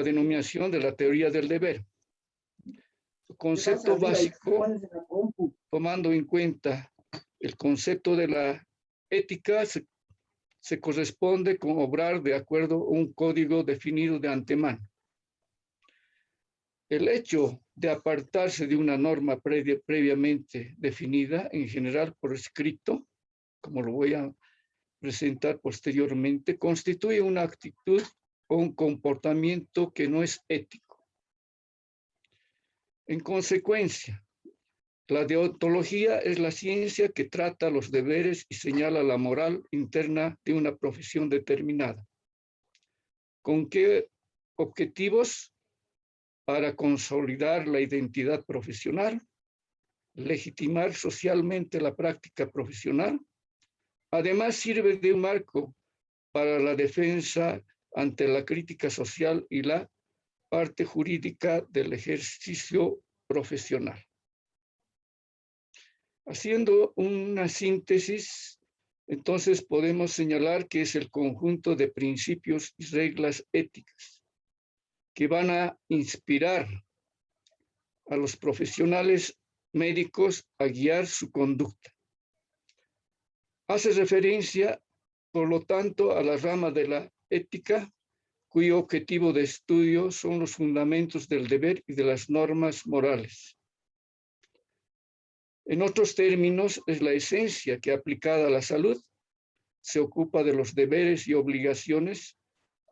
denominación de la teoría del deber. Su concepto básico, tomando en cuenta el concepto de la ética, se corresponde con obrar de acuerdo a un código definido de antemano. El hecho de apartarse de una norma previamente definida, en general por escrito, como lo voy a presentar posteriormente, constituye una actitud o un comportamiento que no es ético. En consecuencia, la deontología es la ciencia que trata los deberes y señala la moral interna de una profesión determinada. ¿Con qué objetivos? Para consolidar la identidad profesional, legitimar socialmente la práctica profesional. Además, sirve de un marco para la defensa ante la crítica social y la parte jurídica del ejercicio profesional. Haciendo una síntesis, entonces podemos señalar que es el conjunto de principios y reglas éticas que van a inspirar a los profesionales médicos a guiar su conducta. Hace referencia, por lo tanto, a la rama de la ética, cuyo objetivo de estudio son los fundamentos del deber y de las normas morales. En otros términos, es la esencia que, aplicada a la salud, se ocupa de los deberes y obligaciones,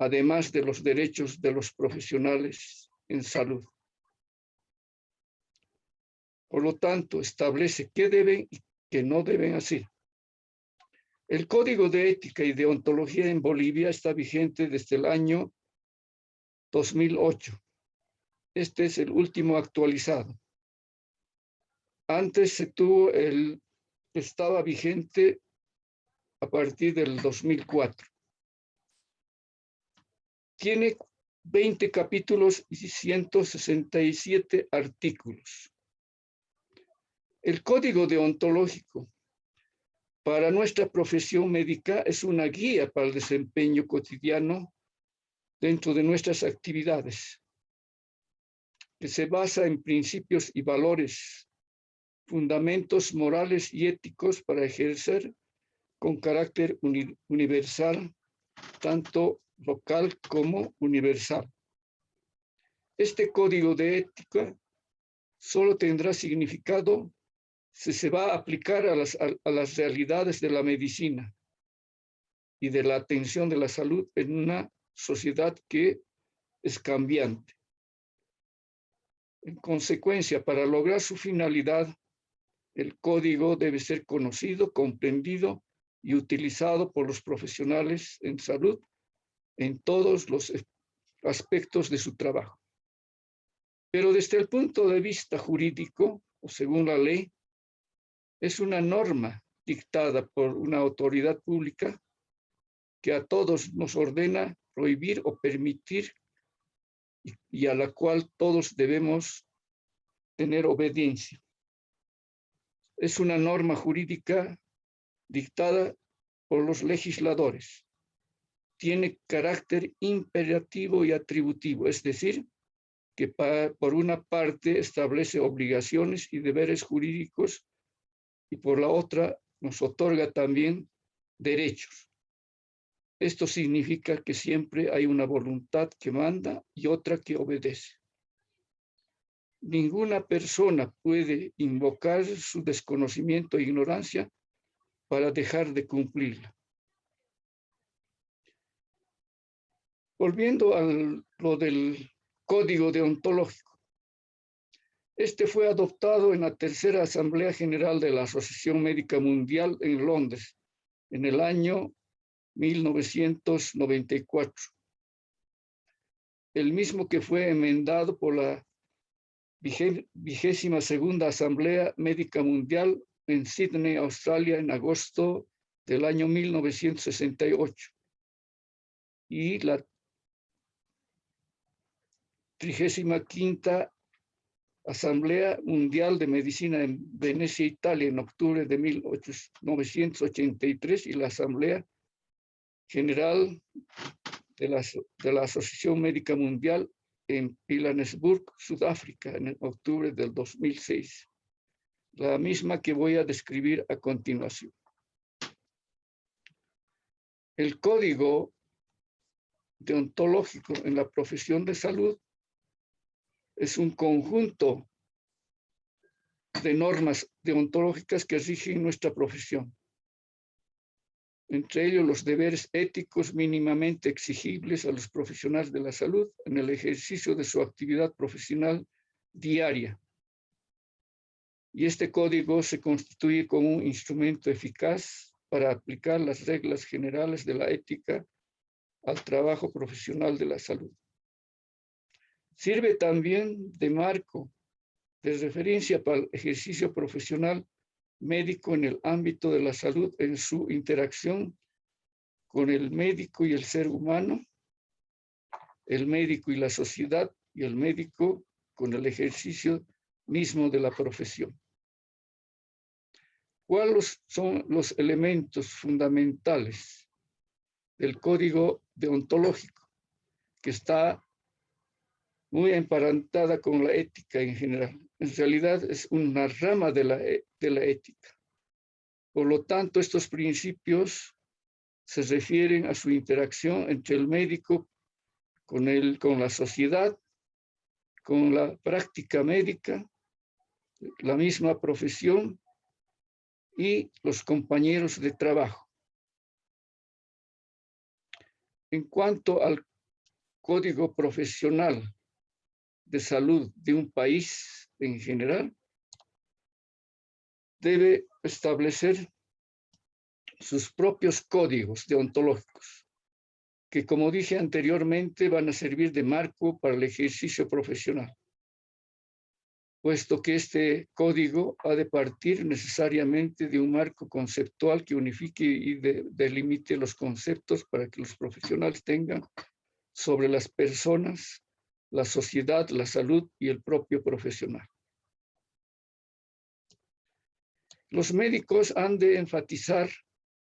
además de los derechos de los profesionales en salud. Por lo tanto, establece qué deben y qué no deben hacer. El Código de Ética y Deontología en Bolivia está vigente desde el año 2008. Este es el último actualizado. Antes estaba vigente a partir del 2004. Tiene 20 capítulos y 167 artículos. El Código Deontológico para nuestra profesión médica es una guía para el desempeño cotidiano dentro de nuestras actividades, que se basa en principios y valores, fundamentos morales y éticos para ejercer con carácter universal, tanto local como universal. Este código de ética solo tendrá significado si se va a aplicar a las realidades de la medicina y de la atención de la salud en una sociedad que es cambiante. En consecuencia, para lograr su finalidad, el código debe ser conocido, comprendido y utilizado por los profesionales en salud en todos los aspectos de su trabajo. Pero desde el punto de vista jurídico, o según la ley, es una norma dictada por una autoridad pública que a todos nos ordena prohibir o permitir y a la cual todos debemos tener obediencia. Es una norma jurídica dictada por los legisladores. Tiene carácter imperativo y atributivo, es decir, que por una parte establece obligaciones y deberes jurídicos y por la otra nos otorga también derechos. Esto significa que siempre hay una voluntad que manda y otra que obedece. Ninguna persona puede invocar su desconocimiento e ignorancia para dejar de cumplirla. Volviendo a lo del Código Deontológico. Este fue adoptado en la tercera Asamblea General de la Asociación Médica Mundial en Londres, en el año 1994. El mismo que fue enmendado por la 22ª Asamblea Médica Mundial en Sydney, Australia, en agosto del año 1968. Y la 35ª Asamblea Mundial de Medicina en Venecia, Italia, en octubre de 1983, y la Asamblea general de la Asociación Médica Mundial en Johannesburg, Sudáfrica, en octubre del 2006. La misma que voy a describir a continuación. El código deontológico en la profesión de salud es un conjunto de normas deontológicas que rigen nuestra profesión. Entre ellos los deberes éticos mínimamente exigibles a los profesionales de la salud en el ejercicio de su actividad profesional diaria. Y este código se constituye como un instrumento eficaz para aplicar las reglas generales de la ética al trabajo profesional de la salud. Sirve también de marco de referencia para el ejercicio profesional médico en el ámbito de la salud en su interacción con el médico y el ser humano, el médico y la sociedad, y el médico con el ejercicio mismo de la profesión. ¿Cuáles son los elementos fundamentales del código deontológico? Que está muy emparentada con la ética en general. En realidad es una rama de la ética. Por lo tanto, estos principios se refieren a su interacción entre el médico con la sociedad, con la práctica médica, la misma profesión y los compañeros de trabajo. En cuanto al código profesional de salud de un país en general, debe establecer sus propios códigos deontológicos, que como dije anteriormente van a servir de marco para el ejercicio profesional, puesto que este código ha de partir necesariamente de un marco conceptual que unifique y delimite los conceptos para que los profesionales tengan sobre las personas, la sociedad, la salud y el propio profesional. Los médicos han de enfatizar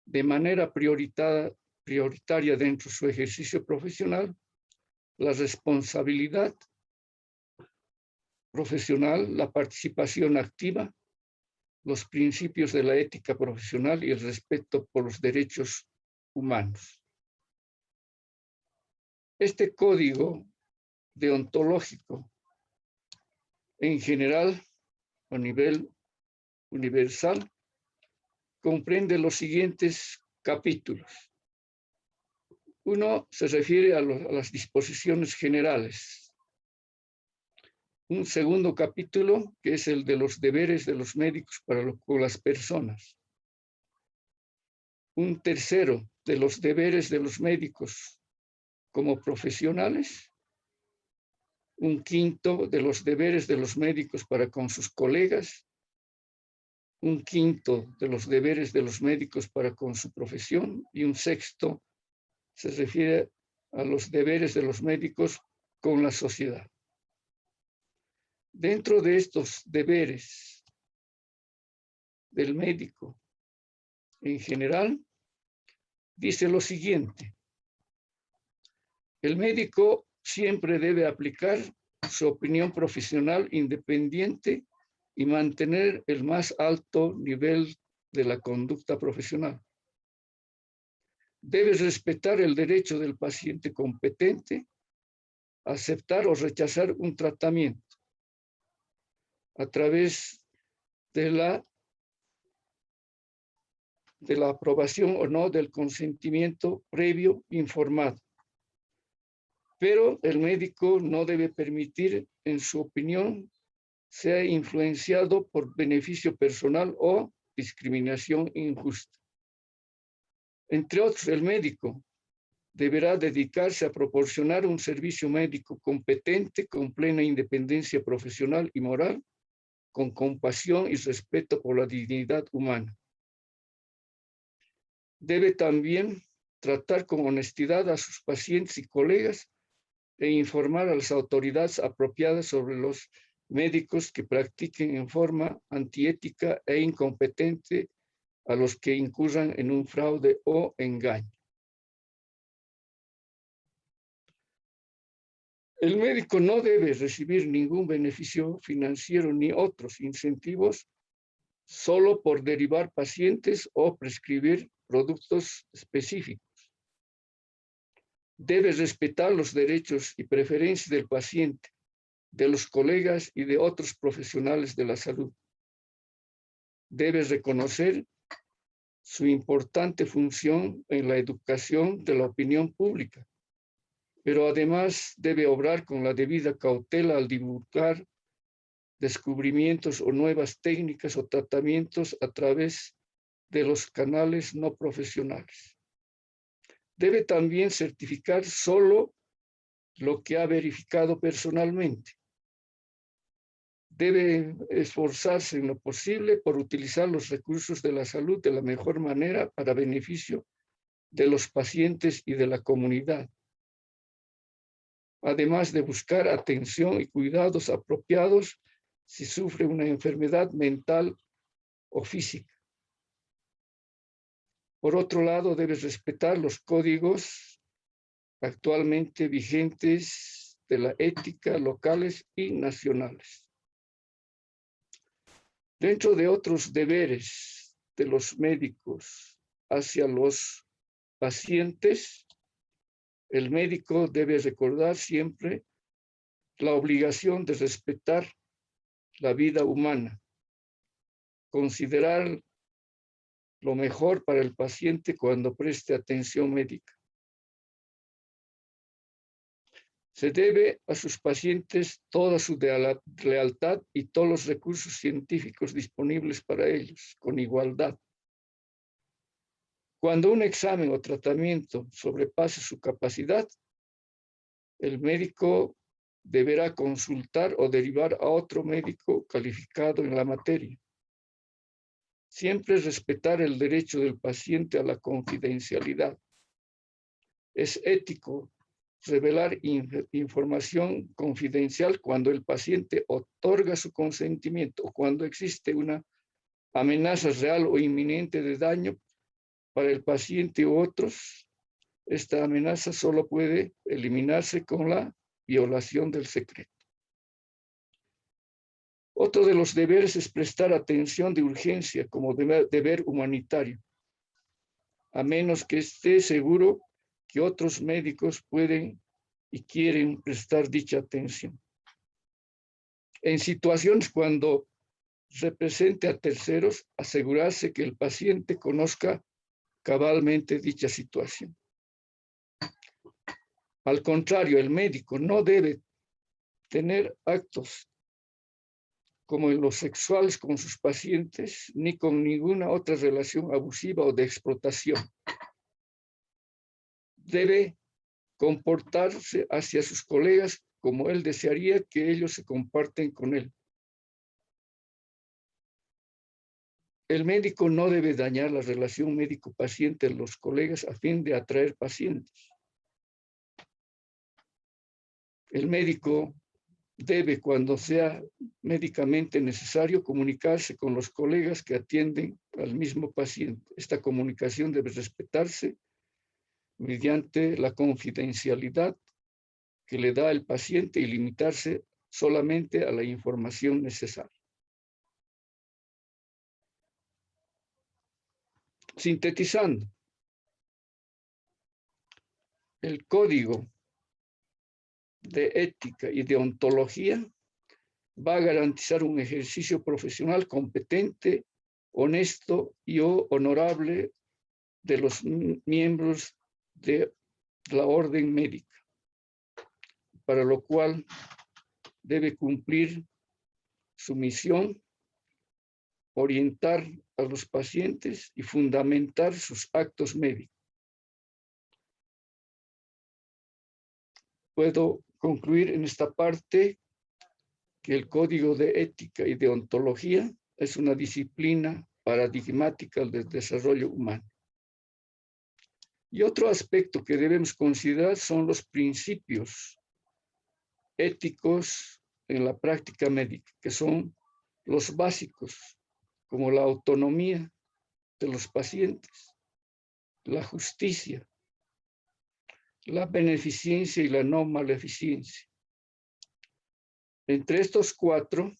de manera prioritaria dentro de su ejercicio profesional la responsabilidad profesional, la participación activa, los principios de la ética profesional y el respeto por los derechos humanos. Este código deontológico, en general, a nivel universal, comprende los siguientes capítulos. Uno se refiere a las disposiciones generales. Un segundo capítulo, que es el de los deberes de los médicos con las personas. Un tercero, de los deberes de los médicos como profesionales. Un quinto, de los deberes de los médicos para con sus colegas. Un quinto, de los deberes de los médicos para con su profesión. Y un sexto, se refiere a los deberes de los médicos con la sociedad. Dentro de estos deberes del médico en general, dice lo siguiente: el médico siempre debe aplicar su opinión profesional independiente y mantener el más alto nivel de la conducta profesional. Debe respetar el derecho del paciente competente a aceptar o rechazar un tratamiento a través de la aprobación o no del consentimiento previo informado. Pero el médico no debe permitir, en su opinión, sea influenciado por beneficio personal o discriminación injusta. Entre otros, el médico deberá dedicarse a proporcionar un servicio médico competente, con plena independencia profesional y moral, con compasión y respeto por la dignidad humana. Debe también tratar con honestidad a sus pacientes y colegas e informar a las autoridades apropiadas sobre los médicos que practiquen en forma antiética e incompetente a los que incurran en un fraude o engaño. El médico no debe recibir ningún beneficio financiero ni otros incentivos solo por derivar pacientes o prescribir productos específicos. Debe respetar los derechos y preferencias del paciente, de los colegas y de otros profesionales de la salud. Debe reconocer su importante función en la educación de la opinión pública, pero además debe obrar con la debida cautela al divulgar descubrimientos o nuevas técnicas o tratamientos a través de los canales no profesionales. Debe también certificar solo lo que ha verificado personalmente. Debe esforzarse en lo posible por utilizar los recursos de la salud de la mejor manera para beneficio de los pacientes y de la comunidad, además de buscar atención y cuidados apropiados si sufre una enfermedad mental o física. Por otro lado, debe respetar los códigos actualmente vigentes de la ética locales y nacionales. Dentro de otros deberes de los médicos hacia los pacientes, el médico debe recordar siempre la obligación de respetar la vida humana, considerar lo mejor para el paciente cuando preste atención médica. Se debe a sus pacientes toda su lealtad y todos los recursos científicos disponibles para ellos, con igualdad. Cuando un examen o tratamiento sobrepase su capacidad, el médico deberá consultar o derivar a otro médico calificado en la materia. Siempre respetar el derecho del paciente a la confidencialidad. Es ético revelar información confidencial cuando el paciente otorga su consentimiento o cuando existe una amenaza real o inminente de daño para el paciente u otros. Esta amenaza solo puede eliminarse con la violación del secreto. Otro de los deberes es prestar atención de urgencia como deber humanitario, a menos que esté seguro que otros médicos pueden y quieren prestar dicha atención. En situaciones cuando represente a terceros, asegurarse que el paciente conozca cabalmente dicha situación. Al contrario, el médico no debe tener actos como en los sexuales con sus pacientes, ni con ninguna otra relación abusiva o de explotación. Debe comportarse hacia sus colegas como él desearía que ellos se comparten con él. El médico no debe dañar la relación médico-paciente de los colegas a fin de atraer pacientes. El médico debe, cuando sea médicamente necesario, comunicarse con los colegas que atienden al mismo paciente. Esta comunicación debe respetarse mediante la confidencialidad que le da el paciente y limitarse solamente a la información necesaria. Sintetizando, el código de ética y de ontología va a garantizar un ejercicio profesional competente, honesto y honorable de los miembros de la orden médica, para lo cual debe cumplir su misión, orientar a los pacientes y fundamentar sus actos médicos. Puedo concluir en esta parte que el código de ética y de ontología es una disciplina paradigmática del desarrollo humano. Y otro aspecto que debemos considerar son los principios éticos en la práctica médica, que son los básicos, como la autonomía de los pacientes, la justicia, la beneficencia y la no maleficencia, Entre estos cuatro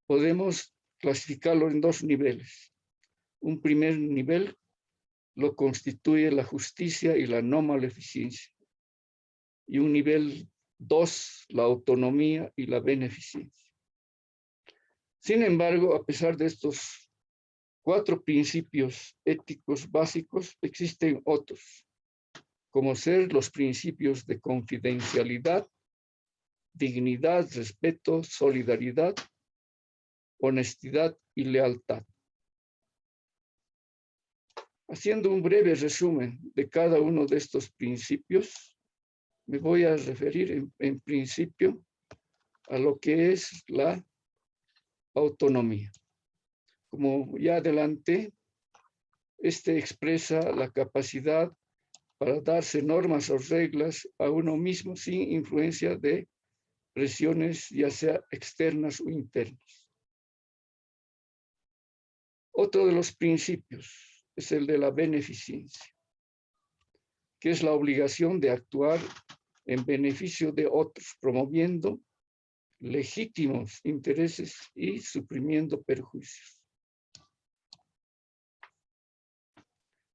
podemos clasificarlo en dos niveles. Un primer nivel lo constituye la justicia y la no maleficencia. Y un nivel 2, la autonomía y la beneficencia. Sin embargo, a pesar de estos cuatro principios éticos básicos, existen otros, como ser los principios de confidencialidad, dignidad, respeto, solidaridad, honestidad y lealtad. Haciendo un breve resumen de cada uno de estos principios, me voy a referir en principio a lo que es la autonomía. Como ya adelanté, este expresa la capacidad para darse normas o reglas a uno mismo sin influencia de presiones, ya sea externas o internas. Otro de los principios es el de la beneficencia, que es la obligación de actuar en beneficio de otros, promoviendo legítimos intereses y suprimiendo perjuicios.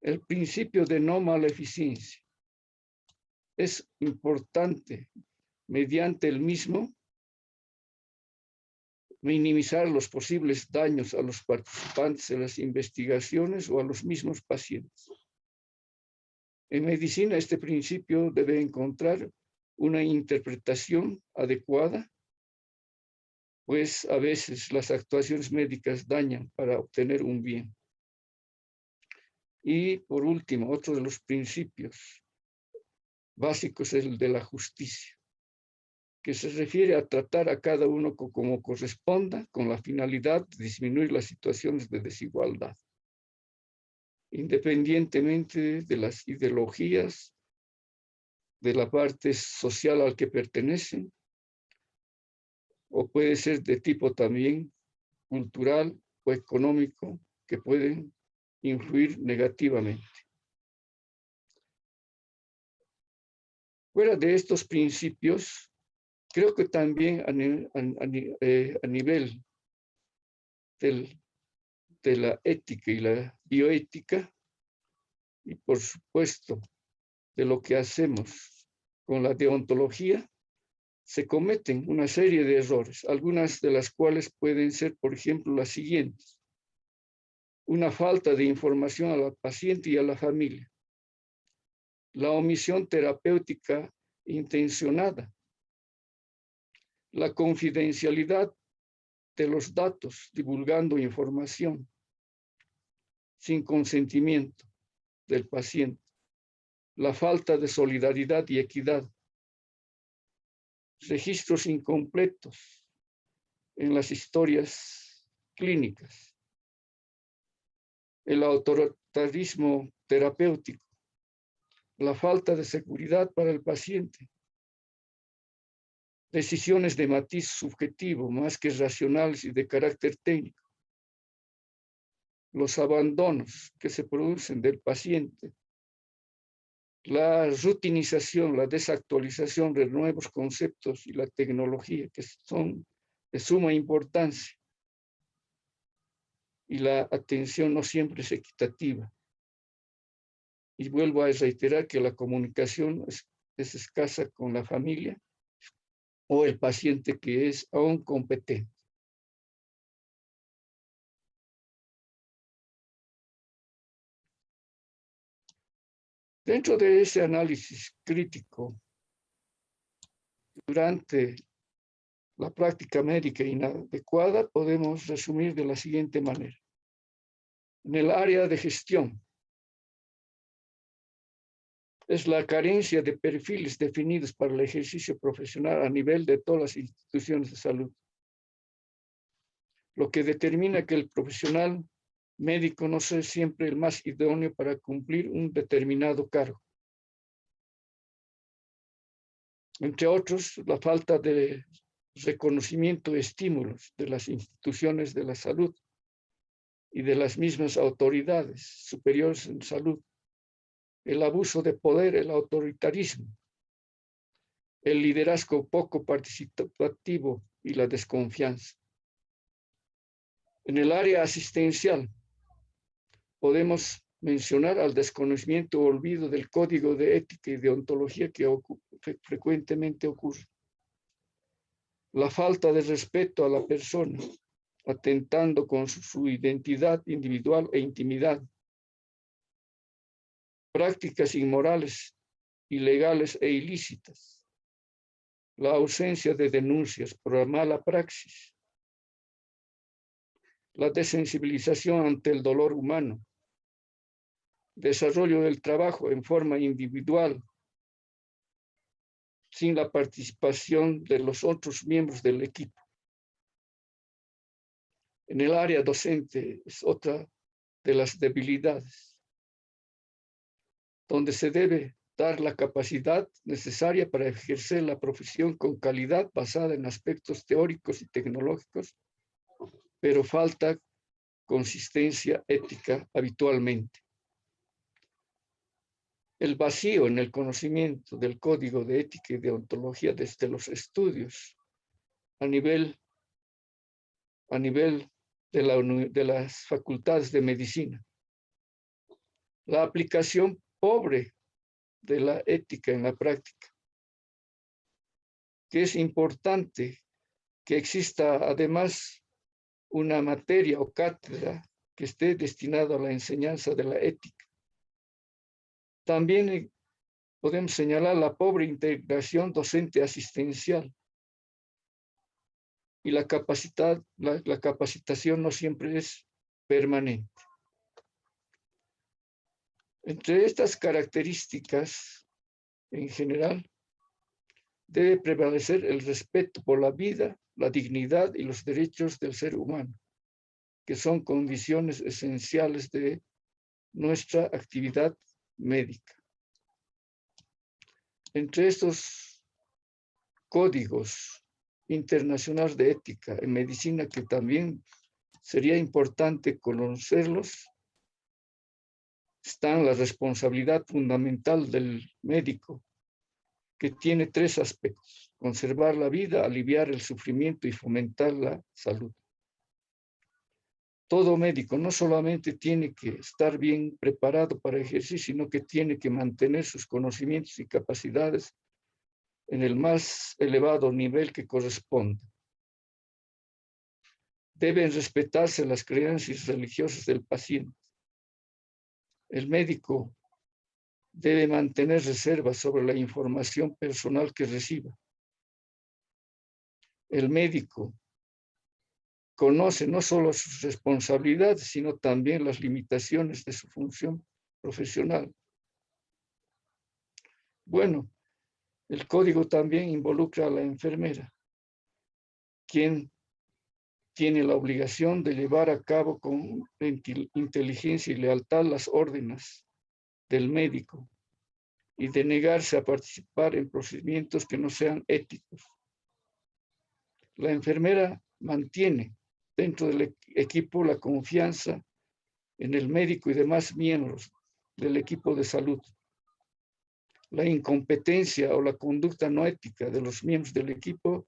El principio de no maleficencia es importante. Mediante el mismo, minimizar los posibles daños a los participantes de las investigaciones o a los mismos pacientes. En medicina, este principio debe encontrar una interpretación adecuada, pues a veces las actuaciones médicas dañan para obtener un bien. Y por último, otro de los principios básicos es el de la justicia, que se refiere a tratar a cada uno como corresponda, con la finalidad de disminuir las situaciones de desigualdad, independientemente de las ideologías, de la parte social al que pertenecen, o puede ser de tipo también cultural o económico, que pueden influir negativamente. Fuera de estos principios, creo que también a nivel de la ética y la bioética, y por supuesto de lo que hacemos con la deontología, se cometen una serie de errores, algunas de las cuales pueden ser, por ejemplo, las siguientes: una falta de información al paciente y a la familia, la omisión terapéutica intencionada, la confidencialidad de los datos divulgando información sin consentimiento del paciente, la falta de solidaridad y equidad, registros incompletos en las historias clínicas, el autoritarismo terapéutico, la falta de seguridad para el paciente, decisiones de matiz subjetivo más que racionales y de carácter técnico, los abandonos que se producen del paciente, la rutinización, la desactualización de nuevos conceptos y la tecnología que son de suma importancia, y la atención no siempre es equitativa. Y vuelvo a reiterar que la comunicación es escasa con la familia o el paciente que es aún competente. Dentro de ese análisis crítico, durante la práctica médica inadecuada, podemos resumir de la siguiente manera. En el área de gestión, es la carencia de perfiles definidos para el ejercicio profesional a nivel de todas las instituciones de salud, lo que determina que el profesional médico no sea siempre el más idóneo para cumplir un determinado cargo. Entre otros, la falta de reconocimiento de estímulos de las instituciones de la salud y de las mismas autoridades superiores en salud, el abuso de poder, el autoritarismo, el liderazgo poco participativo y la desconfianza. En el área asistencial, podemos mencionar al desconocimiento o olvido del código de ética y deontología que frecuentemente ocurre. La falta de respeto a la persona, atentando con su identidad individual e intimidad. Prácticas inmorales, ilegales e ilícitas. La ausencia de denuncias por la mala praxis. La desensibilización ante el dolor humano. Desarrollo del trabajo en forma individual, sin la participación de los otros miembros del equipo. En el área docente es otra de las debilidades, donde se debe dar la capacidad necesaria para ejercer la profesión con calidad basada en aspectos teóricos y tecnológicos, pero falta consistencia ética habitualmente. El vacío en el conocimiento del código de ética y deontología desde los estudios a nivel de las facultades de medicina. La aplicación pobre de la ética en la práctica. Que es importante que exista además una materia o cátedra que esté destinada a la enseñanza de la ética. También podemos señalar la pobre integración docente asistencial. Y la capacitación no siempre es permanente. Entre estas características, en general, debe prevalecer el respeto por la vida, la dignidad y los derechos del ser humano, que son condiciones esenciales de nuestra actividad médica. Entre estos códigos internacionales de ética en medicina, que también sería importante conocerlos, está la responsabilidad fundamental del médico, que tiene tres aspectos: conservar la vida, aliviar el sufrimiento y fomentar la salud. Todo médico no solamente tiene que estar bien preparado para ejercer, sino que tiene que mantener sus conocimientos y capacidades en el más elevado nivel que corresponde. Deben respetarse las creencias religiosas del paciente. El médico debe mantener reservas sobre la información personal que reciba. El médico conoce no solo sus responsabilidades, sino también las limitaciones de su función profesional. Bueno, el código también involucra a la enfermera, quien tiene la obligación de llevar a cabo con inteligencia y lealtad las órdenes del médico y de negarse a participar en procedimientos que no sean éticos. La enfermera mantiene dentro del equipo la confianza en el médico y demás miembros del equipo de salud. La incompetencia o la conducta no ética de los miembros del equipo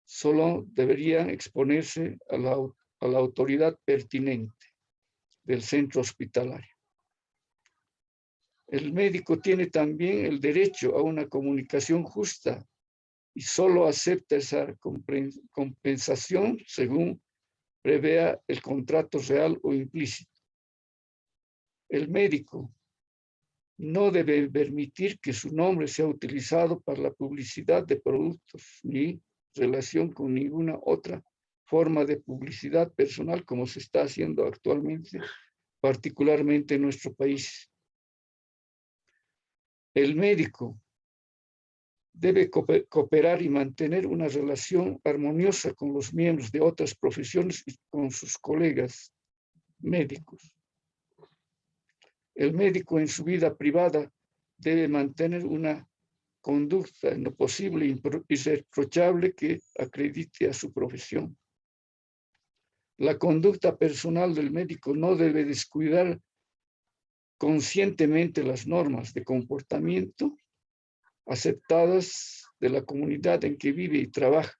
solo deberían exponerse a la autoridad pertinente del centro hospitalario. El médico tiene también el derecho a una comunicación justa y solo acepta esa compensación según prevea el contrato real o implícito. El médico no debe permitir que su nombre sea utilizado para la publicidad de productos ni relación con ninguna otra forma de publicidad personal, como se está haciendo actualmente, particularmente en nuestro país. El médico debe cooperar y mantener una relación armoniosa con los miembros de otras profesiones y con sus colegas médicos. El médico en su vida privada debe mantener una conducta en lo posible irreprochable que acredite a su profesión. La conducta personal del médico no debe descuidar conscientemente las normas de comportamiento aceptadas de la comunidad en que vive y trabaja.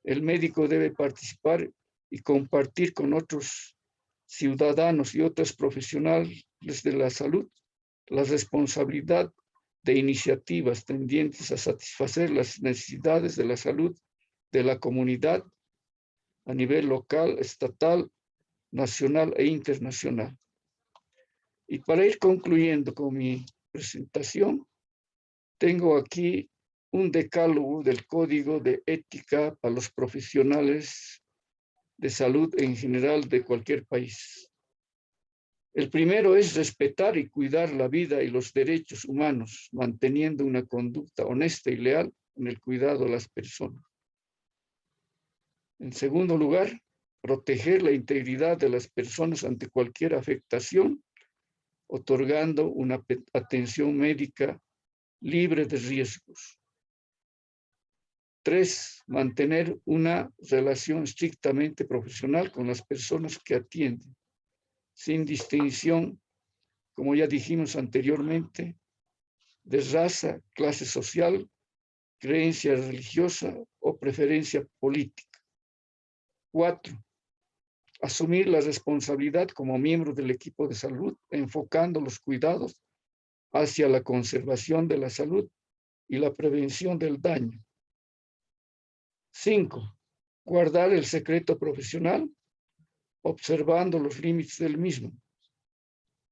El médico debe participar y compartir con otros ciudadanos y otros profesionales de la salud la responsabilidad de iniciativas tendientes a satisfacer las necesidades de la salud de la comunidad a nivel local, estatal, nacional e internacional. Y para ir concluyendo con mi presentación, tengo aquí un decálogo del Código de Ética para los profesionales de salud en general de cualquier país. El primero es respetar y cuidar la vida y los derechos humanos, manteniendo una conducta honesta y leal en el cuidado de las personas. En segundo lugar, proteger la integridad de las personas ante cualquier afectación, otorgando una atención médica libre de riesgos. 3, mantener una relación estrictamente profesional con las personas que atienden, sin distinción, como ya dijimos anteriormente, de raza, clase social, creencia religiosa o preferencia política. 4, asumir la responsabilidad como miembro del equipo de salud, enfocando los cuidados hacia la conservación de la salud y la prevención del daño. 5, guardar el secreto profesional, observando los límites del mismo,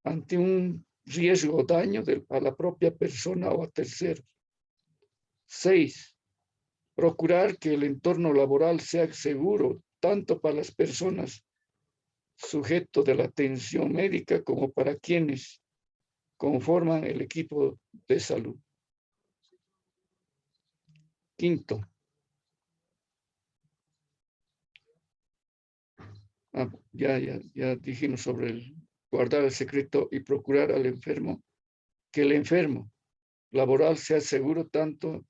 ante un riesgo o daño a la propia persona o a terceros. 6, procurar que el entorno laboral sea seguro tanto para las personas sujetos de la atención médica como para quienes conforman el equipo de salud. 5, ya dijimos sobre el guardar el secreto y procurar al enfermo, que el enfermo laboral sea seguro tanto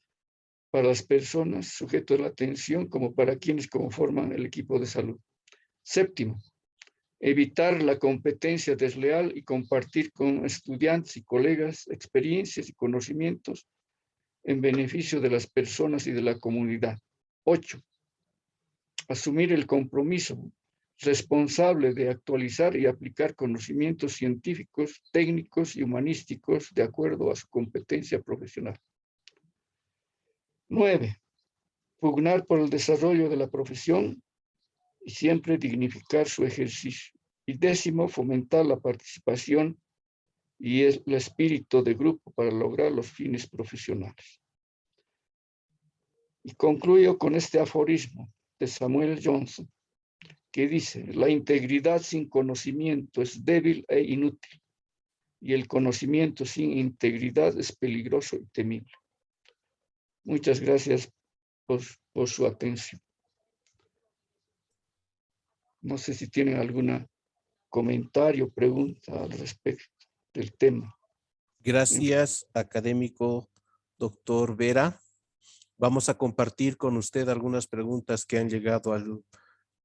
para las personas sujetas a la atención como para quienes conforman el equipo de salud. 7, evitar la competencia desleal y compartir con estudiantes y colegas experiencias y conocimientos en beneficio de las personas y de la comunidad. 8, asumir el compromiso responsable de actualizar y aplicar conocimientos científicos, técnicos y humanísticos de acuerdo a su competencia profesional. 9, pugnar por el desarrollo de la profesión y siempre dignificar su ejercicio. Y 10, fomentar la participación y el espíritu de grupo para lograr los fines profesionales. Y concluyo con este aforismo de Samuel Johnson, que dice: la integridad sin conocimiento es débil e inútil, y el conocimiento sin integridad es peligroso y temible. Muchas gracias por su atención. No sé si tienen algún comentario, pregunta al respecto del tema. Gracias, académico doctor Vera. Vamos a compartir con usted algunas preguntas que han llegado al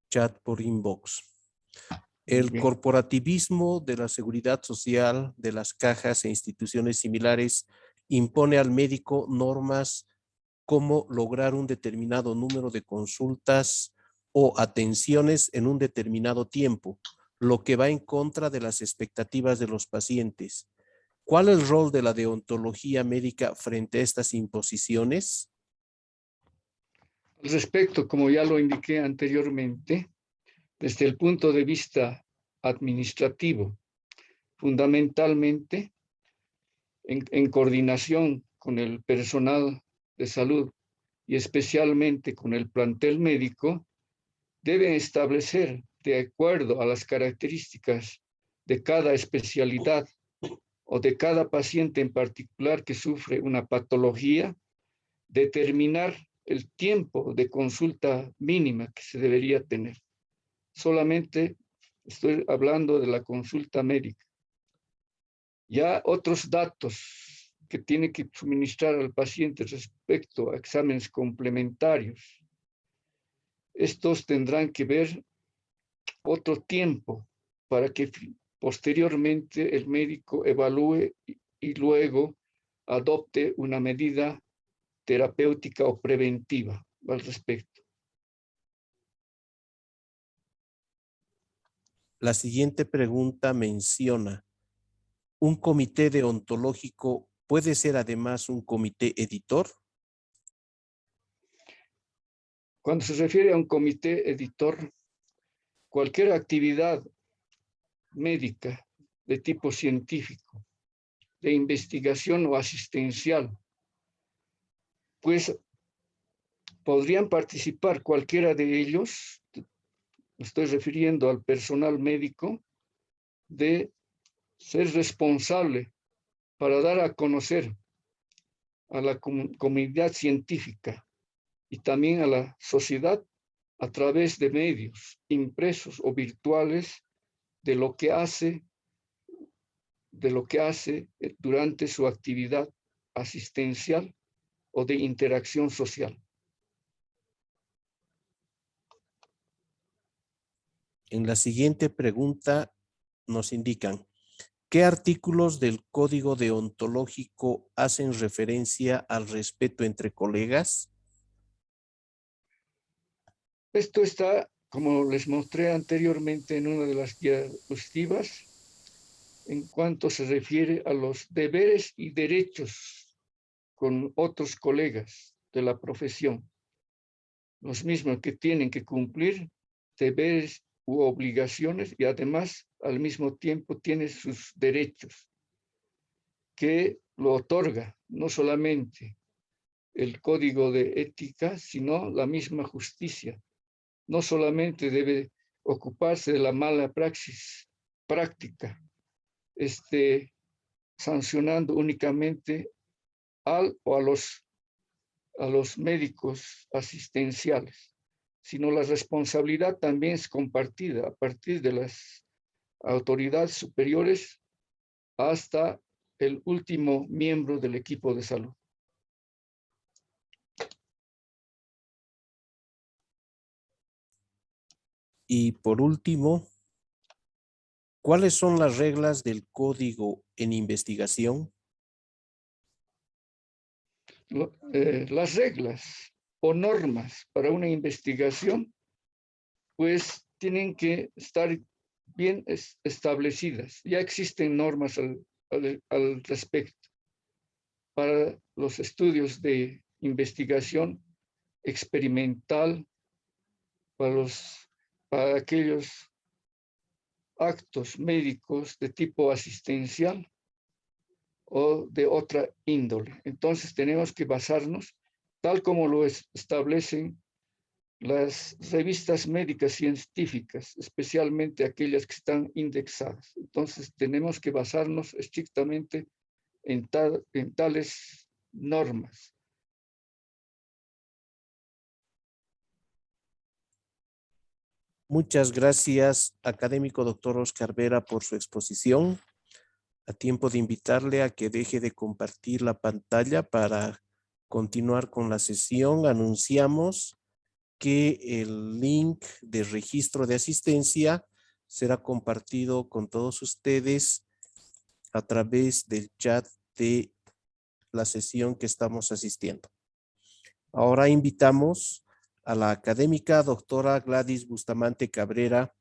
chat por inbox. El corporativismo de la seguridad social de las cajas e instituciones similares impone al médico normas como lograr un determinado número de consultas o atenciones en un determinado tiempo, lo que va en contra de las expectativas de los pacientes. ¿Cuál es el rol de la deontología médica frente a estas imposiciones? Al respecto, como ya lo indiqué anteriormente, desde el punto de vista administrativo, fundamentalmente en coordinación con el personal de salud y especialmente con el plantel médico, deben establecer, de acuerdo a las características de cada especialidad o de cada paciente en particular que sufre una patología, determinar el tiempo de consulta mínima que se debería tener. Solamente estoy hablando de la consulta médica. Ya otros datos que tiene que suministrar al paciente respecto a exámenes complementarios, estos tendrán que ver otro tiempo para que posteriormente el médico evalúe y luego adopte una medida terapéutica o preventiva al respecto. La siguiente pregunta menciona, ¿un comité deontológico puede ser además un comité editor? Cuando se refiere a un comité editor, cualquier actividad médica de tipo científico, de investigación o asistencial, pues podrían participar cualquiera de ellos, me estoy refiriendo al personal médico, de ser responsable para dar a conocer a la comunidad científica y también a la sociedad a través de medios impresos o virtuales de lo que hace durante su actividad asistencial o de interacción social. En la siguiente pregunta nos indican, ¿qué artículos del Código Deontológico hacen referencia al respeto entre colegas? Esto está, como les mostré anteriormente en una de las diapositivas, en cuanto se refiere a los deberes y derechos con otros colegas de la profesión, los mismos que tienen que cumplir deberes u obligaciones y además al mismo tiempo tienen sus derechos que lo otorga no solamente el código de ética, sino la misma justicia. No solamente debe ocuparse de la mala práctica, sancionando únicamente a los médicos asistenciales, sino la responsabilidad también es compartida a partir de las autoridades superiores hasta el último miembro del equipo de salud. Y por último, ¿cuáles son las reglas del código en investigación? Las reglas o normas para una investigación, pues tienen que estar bien establecidas. Ya existen normas al respecto para los estudios de investigación experimental, para aquellos actos médicos de tipo asistencial o de otra índole. Entonces tenemos que basarnos, tal como lo establecen las revistas médicas científicas, especialmente aquellas que están indexadas. Entonces tenemos que basarnos estrictamente en tales normas. Muchas gracias, académico doctor Oscar Vera, por su exposición. A tiempo de invitarle a que deje de compartir la pantalla para continuar con la sesión. Anunciamos que el link de registro de asistencia será compartido con todos ustedes a través del chat de la sesión que estamos asistiendo. Ahora invitamos a la académica doctora Gladys Bustamante Cabrera,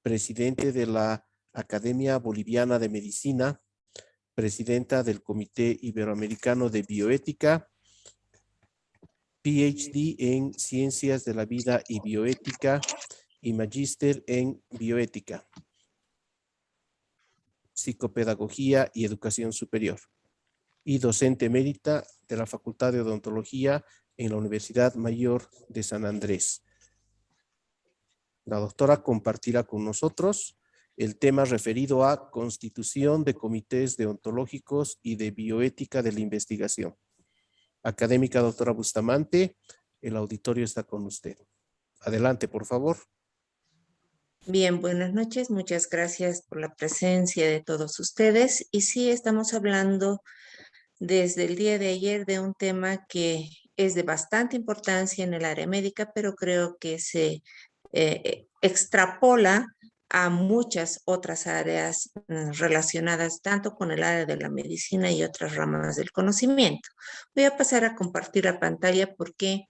presidente de la Academia Boliviana de Medicina, presidenta del Comité Iberoamericano de Bioética, PhD en Ciencias de la Vida y Bioética y Magíster en Bioética, Psicopedagogía y Educación Superior, y docente emérita de la Facultad de Odontología en la Universidad Mayor de San Andrés. La doctora compartirá con nosotros el tema referido a constitución de comités deontológicos y de bioética de la investigación. Académica doctora Bustamante, el auditorio está con usted. Adelante, por favor. Bien, buenas noches. Muchas gracias por la presencia de todos ustedes. Y sí, estamos hablando desde el día de ayer de un tema que es de bastante importancia en el área médica, pero creo que se extrapola a muchas otras áreas relacionadas tanto con el área de la medicina y otras ramas del conocimiento. Voy a pasar a compartir la pantalla porque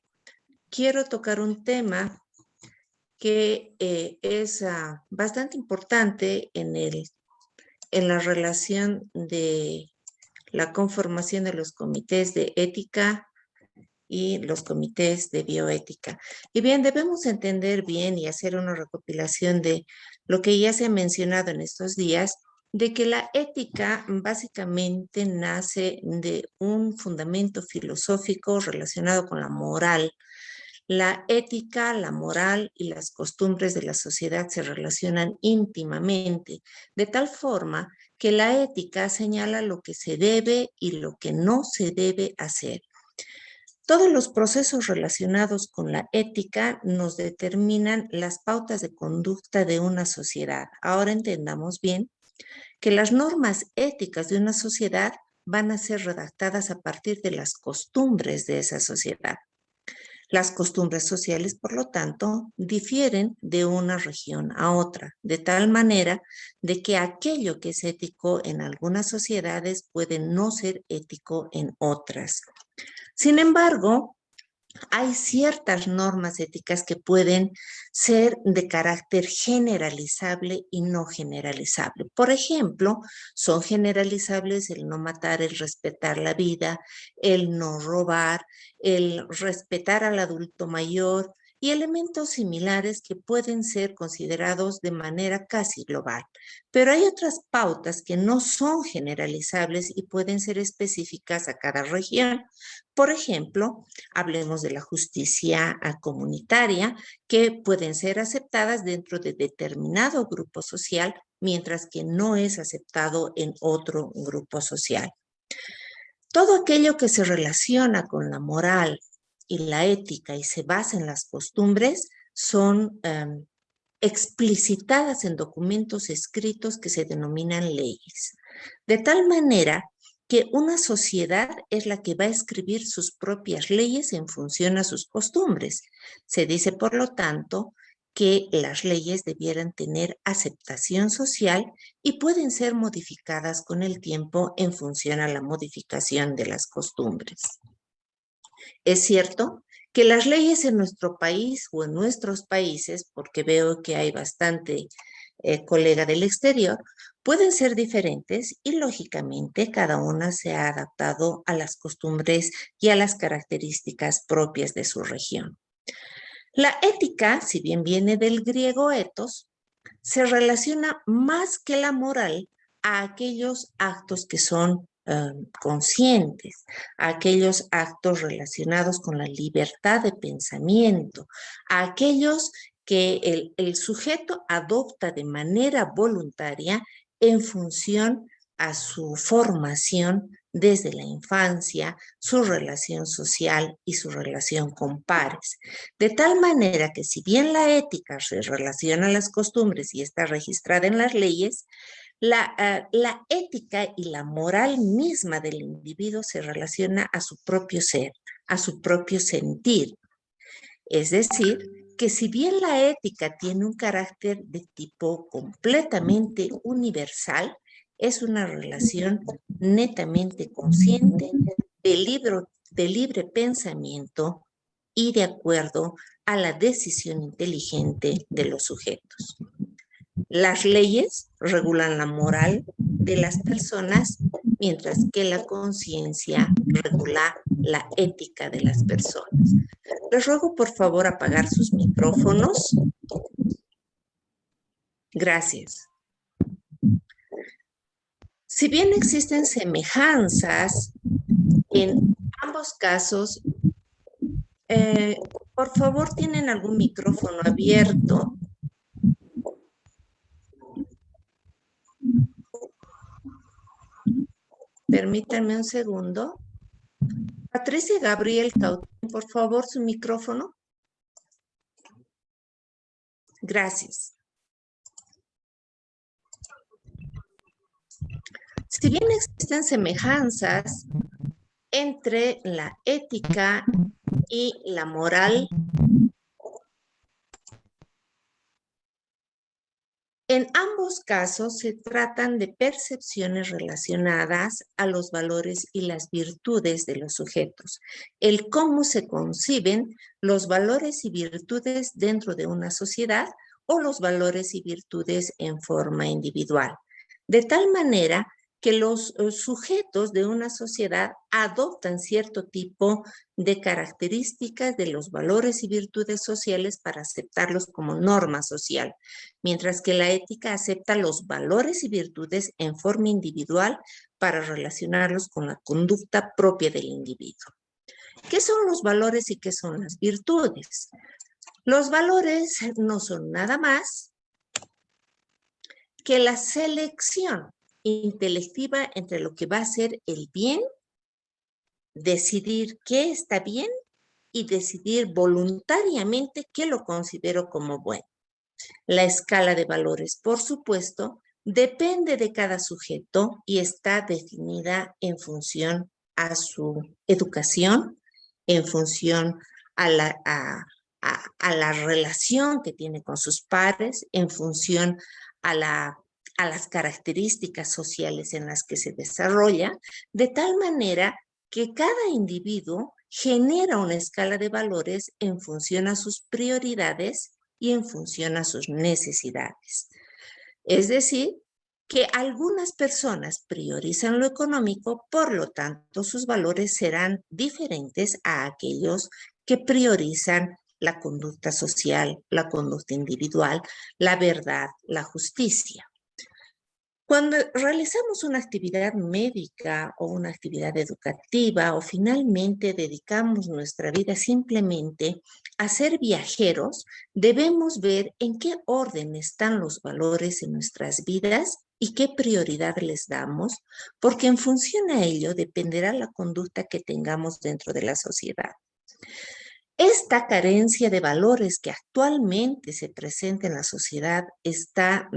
quiero tocar un tema que es bastante importante en la relación de la conformación de los comités de ética y los comités de bioética. Y bien, debemos entender bien y hacer una recopilación de lo que ya se ha mencionado en estos días, de que la ética básicamente nace de un fundamento filosófico relacionado con la moral. La ética, la moral y las costumbres de la sociedad se relacionan íntimamente, de tal forma que la ética señala lo que se debe y lo que no se debe hacer. Todos los procesos relacionados con la ética nos determinan las pautas de conducta de una sociedad. Ahora entendamos bien que las normas éticas de una sociedad van a ser redactadas a partir de las costumbres de esa sociedad. Las costumbres sociales, por lo tanto, difieren de una región a otra, de tal manera de que aquello que es ético en algunas sociedades puede no ser ético en otras. Sin embargo, hay ciertas normas éticas que pueden ser de carácter generalizable y no generalizable. Por ejemplo, son generalizables el no matar, el respetar la vida, el no robar, el respetar al adulto mayor y elementos similares que pueden ser considerados de manera casi global. Pero hay otras pautas que no son generalizables y pueden ser específicas a cada región. Por ejemplo, hablemos de la justicia comunitaria, que pueden ser aceptadas dentro de determinado grupo social, mientras que no es aceptado en otro grupo social. Todo aquello que se relaciona con la moral y la ética y se basa en las costumbres son explicitadas en documentos escritos que se denominan leyes. De tal manera que una sociedad es la que va a escribir sus propias leyes en función a sus costumbres. Se dice, por lo tanto, que las leyes debieran tener aceptación social y pueden ser modificadas con el tiempo en función a la modificación de las costumbres. Es cierto que las leyes en nuestro país o en nuestros países, porque veo que hay bastante colega del exterior, pueden ser diferentes y lógicamente cada una se ha adaptado a las costumbres y a las características propias de su región. La ética, si bien viene del griego ethos, se relaciona más que la moral a aquellos actos que son conscientes, a aquellos actos relacionados con la libertad de pensamiento, a aquellos que el sujeto adopta de manera voluntaria en función a su formación desde la infancia, su relación social y su relación con pares. De tal manera que si bien la ética se relaciona a las costumbres y está registrada en las leyes, la ética y la moral misma del individuo se relaciona a su propio ser, a su propio sentir. Es decir, que si bien la ética tiene un carácter de tipo completamente universal, es una relación netamente consciente de libre pensamiento y de acuerdo a la decisión inteligente de los sujetos. Las leyes regulan la moral de las personas, mientras que la conciencia regula la ética de las personas. Les ruego por favor apagar sus micrófonos. Gracias. Si bien existen semejanzas en ambos casos, por favor, ¿tienen algún micrófono abierto? Permítanme un segundo. Patricia Gabriel Cautín, por favor, su micrófono. Gracias. Si bien existen semejanzas entre la ética y la moral, En ambos casos se tratan de percepciones relacionadas a los valores y las virtudes de los sujetos, el cómo se conciben los valores y virtudes dentro de una sociedad o los valores y virtudes en forma individual, de tal manera que los sujetos de una sociedad adoptan cierto tipo de características de los valores y virtudes sociales para aceptarlos como norma social, mientras que la ética acepta los valores y virtudes en forma individual para relacionarlos con la conducta propia del individuo. ¿Qué son los valores y qué son las virtudes? Los valores no son nada más que la selección intelectiva entre lo que va a ser el bien, decidir qué está bien y decidir voluntariamente qué lo considero como bueno. La escala de valores, por supuesto, depende de cada sujeto y está definida en función a su educación, en función a la relación que tiene con sus pares, en función a las características sociales en las que se desarrolla, de tal manera que cada individuo genera una escala de valores en función a sus prioridades y en función a sus necesidades. Es decir, que algunas personas priorizan lo económico, por lo tanto sus valores serán diferentes a aquellos que priorizan la conducta social, la conducta individual, la verdad, la justicia. Cuando realizamos una actividad médica o una actividad educativa o finalmente dedicamos nuestra vida simplemente a ser viajeros, debemos ver en qué orden están los valores en nuestras vidas y qué prioridad les damos, porque en función a ello dependerá la conducta que tengamos dentro de la sociedad. Esta carencia de valores que actualmente se presenta en la sociedad está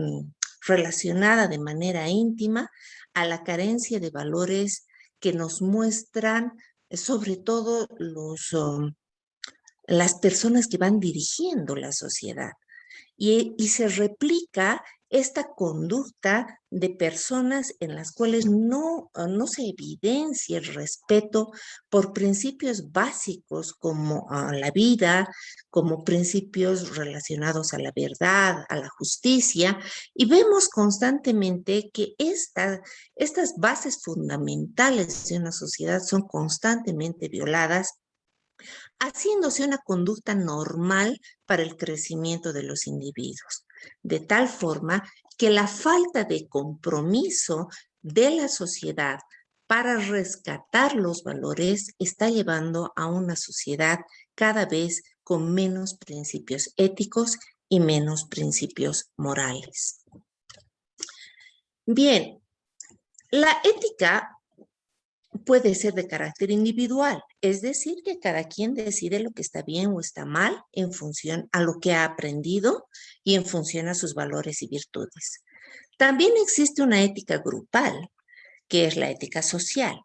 relacionada de manera íntima a la carencia de valores que nos muestran sobre todo las personas que van dirigiendo la sociedad. Y se replica esta conducta de personas en las cuales no se evidencia el respeto por principios básicos como la vida, como principios relacionados a la verdad, a la justicia, y vemos constantemente que estas bases fundamentales de una sociedad son constantemente violadas, haciéndose una conducta normal para el crecimiento de los individuos, de tal forma que la falta de compromiso de la sociedad para rescatar los valores está llevando a una sociedad cada vez con menos principios éticos y menos principios morales. Bien, la ética puede ser de carácter individual, es decir, que cada quien decide lo que está bien o está mal en función a lo que ha aprendido y en función a sus valores y virtudes. También existe una ética grupal, que es la ética social,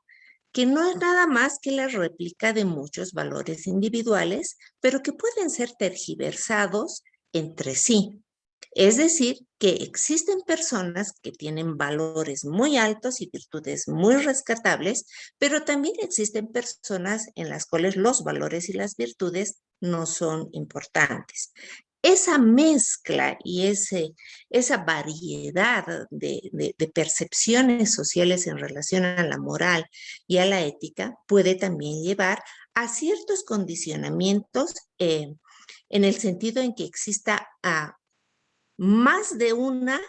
que no es nada más que la réplica de muchos valores individuales, pero que pueden ser tergiversados entre sí. Es decir, que existen personas que tienen valores muy altos y virtudes muy rescatables, pero también existen personas en las cuales los valores y las virtudes no son importantes. Esa mezcla y esa variedad de percepciones sociales en relación a la moral y a la ética puede también llevar a ciertos condicionamientos en el sentido en que exista más de una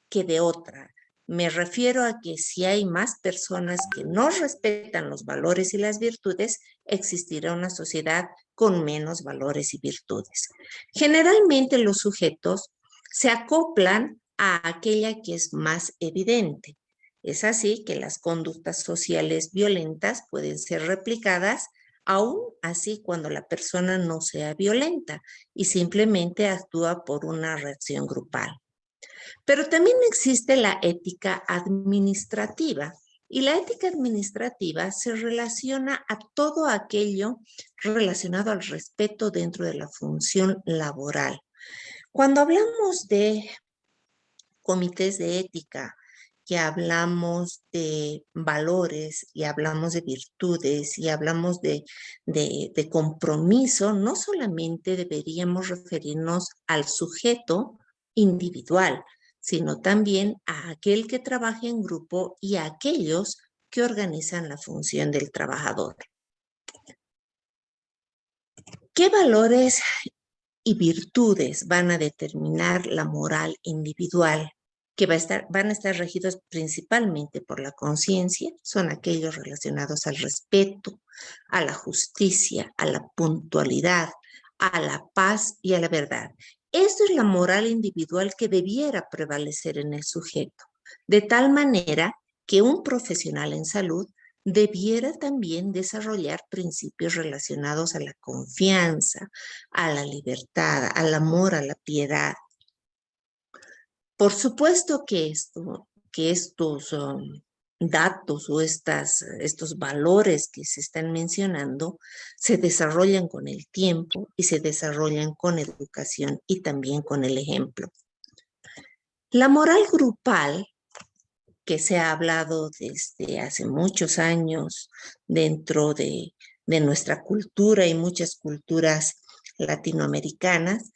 que de otra. Me refiero a que si hay más personas que no respetan los valores y las virtudes, existirá una sociedad con menos valores y virtudes. Generalmente los sujetos se acoplan a aquella que es más evidente. Es así que las conductas sociales violentas pueden ser replicadas aún así cuando la persona no sea violenta y simplemente actúa por una reacción grupal. Pero también existe la ética administrativa, y la ética administrativa se relaciona a todo aquello relacionado al respeto dentro de la función laboral. Cuando hablamos de comités de ética, que hablamos de valores y hablamos de virtudes y hablamos de compromiso, no solamente deberíamos referirnos al sujeto individual, sino también a aquel que trabaja en grupo y a aquellos que organizan la función del trabajador. ¿Qué valores y virtudes van a determinar la moral individual? Que van a estar regidos principalmente por la conciencia, son aquellos relacionados al respeto, a la justicia, a la puntualidad, a la paz y a la verdad. Esto es la moral individual que debiera prevalecer en el sujeto, de tal manera que un profesional en salud debiera también desarrollar principios relacionados a la confianza, a la libertad, al amor, a la piedad. Por supuesto que estos datos o estos valores que se están mencionando se desarrollan con el tiempo y se desarrollan con educación y también con el ejemplo. La moral grupal, que se ha hablado desde hace muchos años dentro de nuestra cultura y muchas culturas latinoamericanas,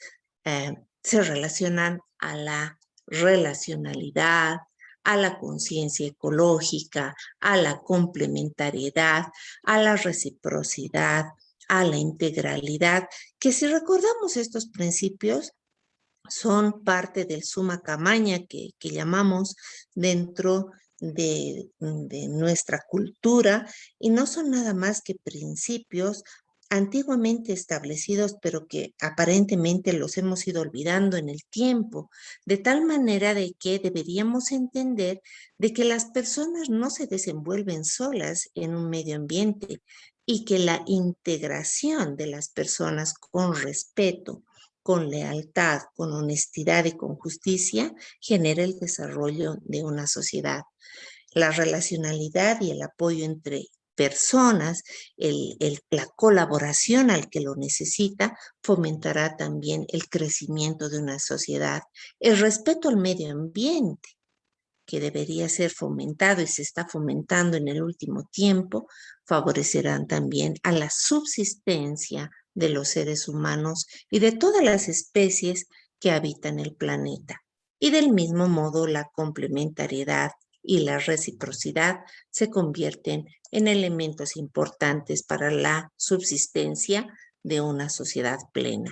se relacionan a la relacionalidad, a la conciencia ecológica, a la complementariedad, a la reciprocidad, a la integralidad, que si recordamos estos principios, son parte del summa camaña que llamamos dentro de nuestra cultura y no son nada más que principios antiguamente establecidos, pero que aparentemente los hemos ido olvidando en el tiempo, de tal manera de que deberíamos entender de que las personas no se desenvuelven solas en un medio ambiente y que la integración de las personas con respeto, con lealtad, con honestidad y con justicia, genera el desarrollo de una sociedad. La relacionalidad y el apoyo entre personas, la colaboración al que lo necesita, fomentará también el crecimiento de una sociedad. El respeto al medio ambiente, que debería ser fomentado y se está fomentando en el último tiempo, favorecerán también a la subsistencia de los seres humanos y de todas las especies que habitan el planeta. Y del mismo modo, la complementariedad y la reciprocidad se convierten en elementos importantes para la subsistencia de una sociedad plena.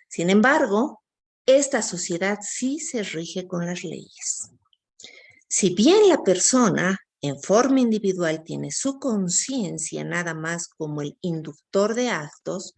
Sin embargo, esta sociedad sí se rige con las leyes. Si bien la persona en forma individual tiene su conciencia nada más como el inductor de actos,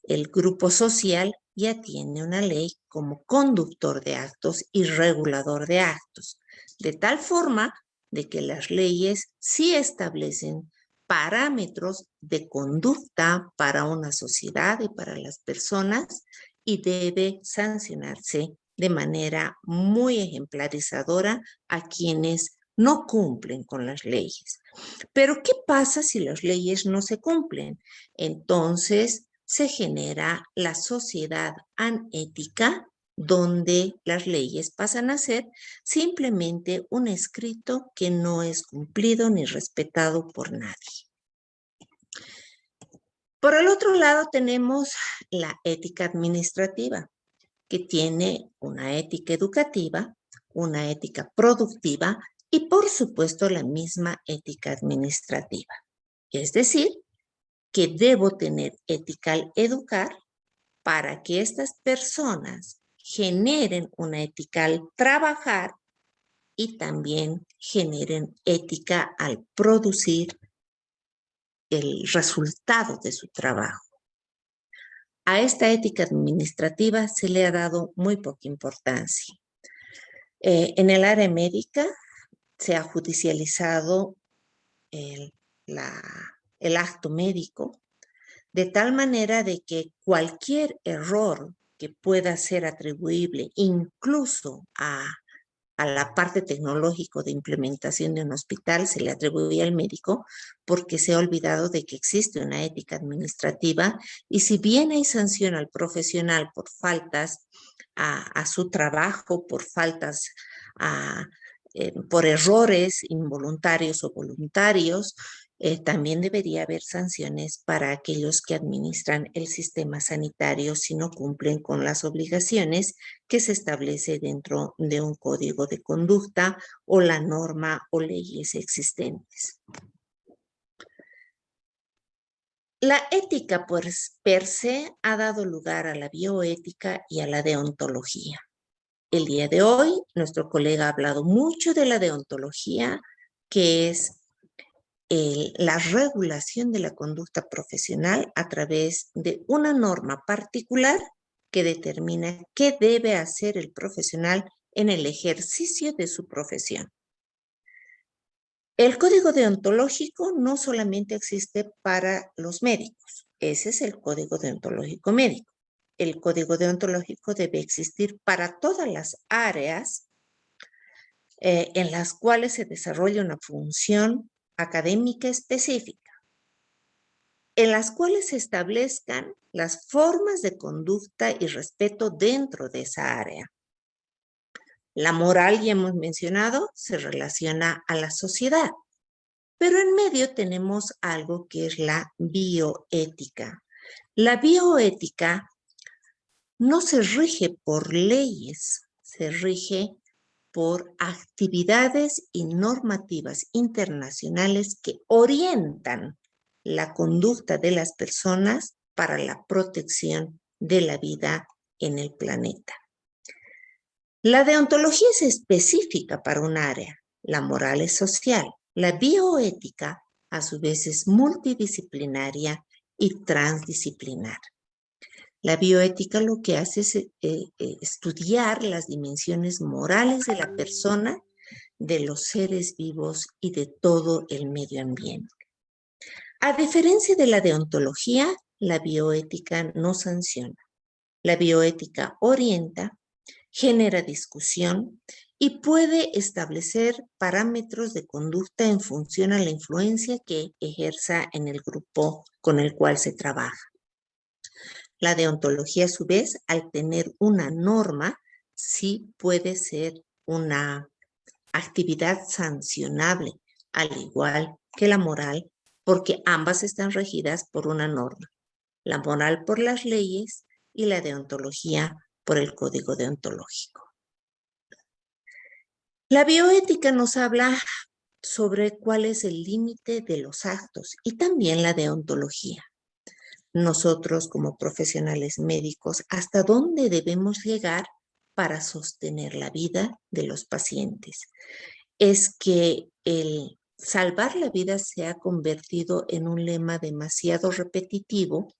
el grupo social ya tiene una ley como conductor de actos y regulador de actos, de tal forma de que las leyes sí establecen parámetros de conducta para una sociedad y para las personas y debe sancionarse de manera muy ejemplarizadora a quienes no cumplen con las leyes. Pero ¿qué pasa si las leyes no se cumplen? Entonces se genera la sociedad anética, donde las leyes pasan a ser simplemente un escrito que no es cumplido ni respetado por nadie. Por el otro lado tenemos la ética administrativa, que tiene una ética educativa, una ética productiva y por supuesto la misma ética administrativa. Es decir, que debo tener ética al educar para que estas personas generen una ética al trabajar y también generen ética al producir el resultado de su trabajo. A esta ética administrativa se le ha dado muy poca importancia. En el área médica se ha judicializado el acto médico, de tal manera de que cualquier error que pueda ser atribuible incluso a la parte tecnológica de implementación de un hospital se le atribuye al médico porque se ha olvidado de que existe una ética administrativa y si bien hay sanción al profesional por faltas a su trabajo por faltas, por errores involuntarios o voluntarios, también debería haber sanciones para aquellos que administran el sistema sanitario si no cumplen con las obligaciones que se establece dentro de un código de conducta o la norma o leyes existentes. La ética, pues, per se, ha dado lugar a la bioética y a la deontología. El día de hoy, nuestro colega ha hablado mucho de la deontología, que es la regulación de la conducta profesional a través de una norma particular que determina qué debe hacer el profesional en el ejercicio de su profesión. El código deontológico no solamente existe para los médicos, ese es el código deontológico médico. El código deontológico debe existir para todas las áreas en las cuales se desarrolla una función académica específica, en las cuales se establezcan las formas de conducta y respeto dentro de esa área. La moral, ya hemos mencionado, se relaciona a la sociedad, pero en medio tenemos algo que es la bioética. La bioética no se rige por leyes, se rige por actividades y normativas internacionales que orientan la conducta de las personas para la protección de la vida en el planeta. La deontología es específica para un área, la moral es social, la bioética a su vez es multidisciplinaria y transdisciplinar. La bioética lo que hace es estudiar las dimensiones morales de la persona, de los seres vivos y de todo el medio ambiente. A diferencia de la deontología, la bioética no sanciona. La bioética orienta, genera discusión y puede establecer parámetros de conducta en función a la influencia que ejerza en el grupo con el cual se trabaja. La deontología, a su vez, al tener una norma, sí puede ser una actividad sancionable, al igual que la moral, porque ambas están regidas por una norma. La moral por las leyes y la deontología por el código deontológico. La bioética nos habla sobre cuál es el límite de los actos y también la deontología. Nosotros como profesionales médicos, ¿hasta dónde debemos llegar para sostener la vida de los pacientes? Es que el salvar la vida se ha convertido en un lema demasiado repetitivo,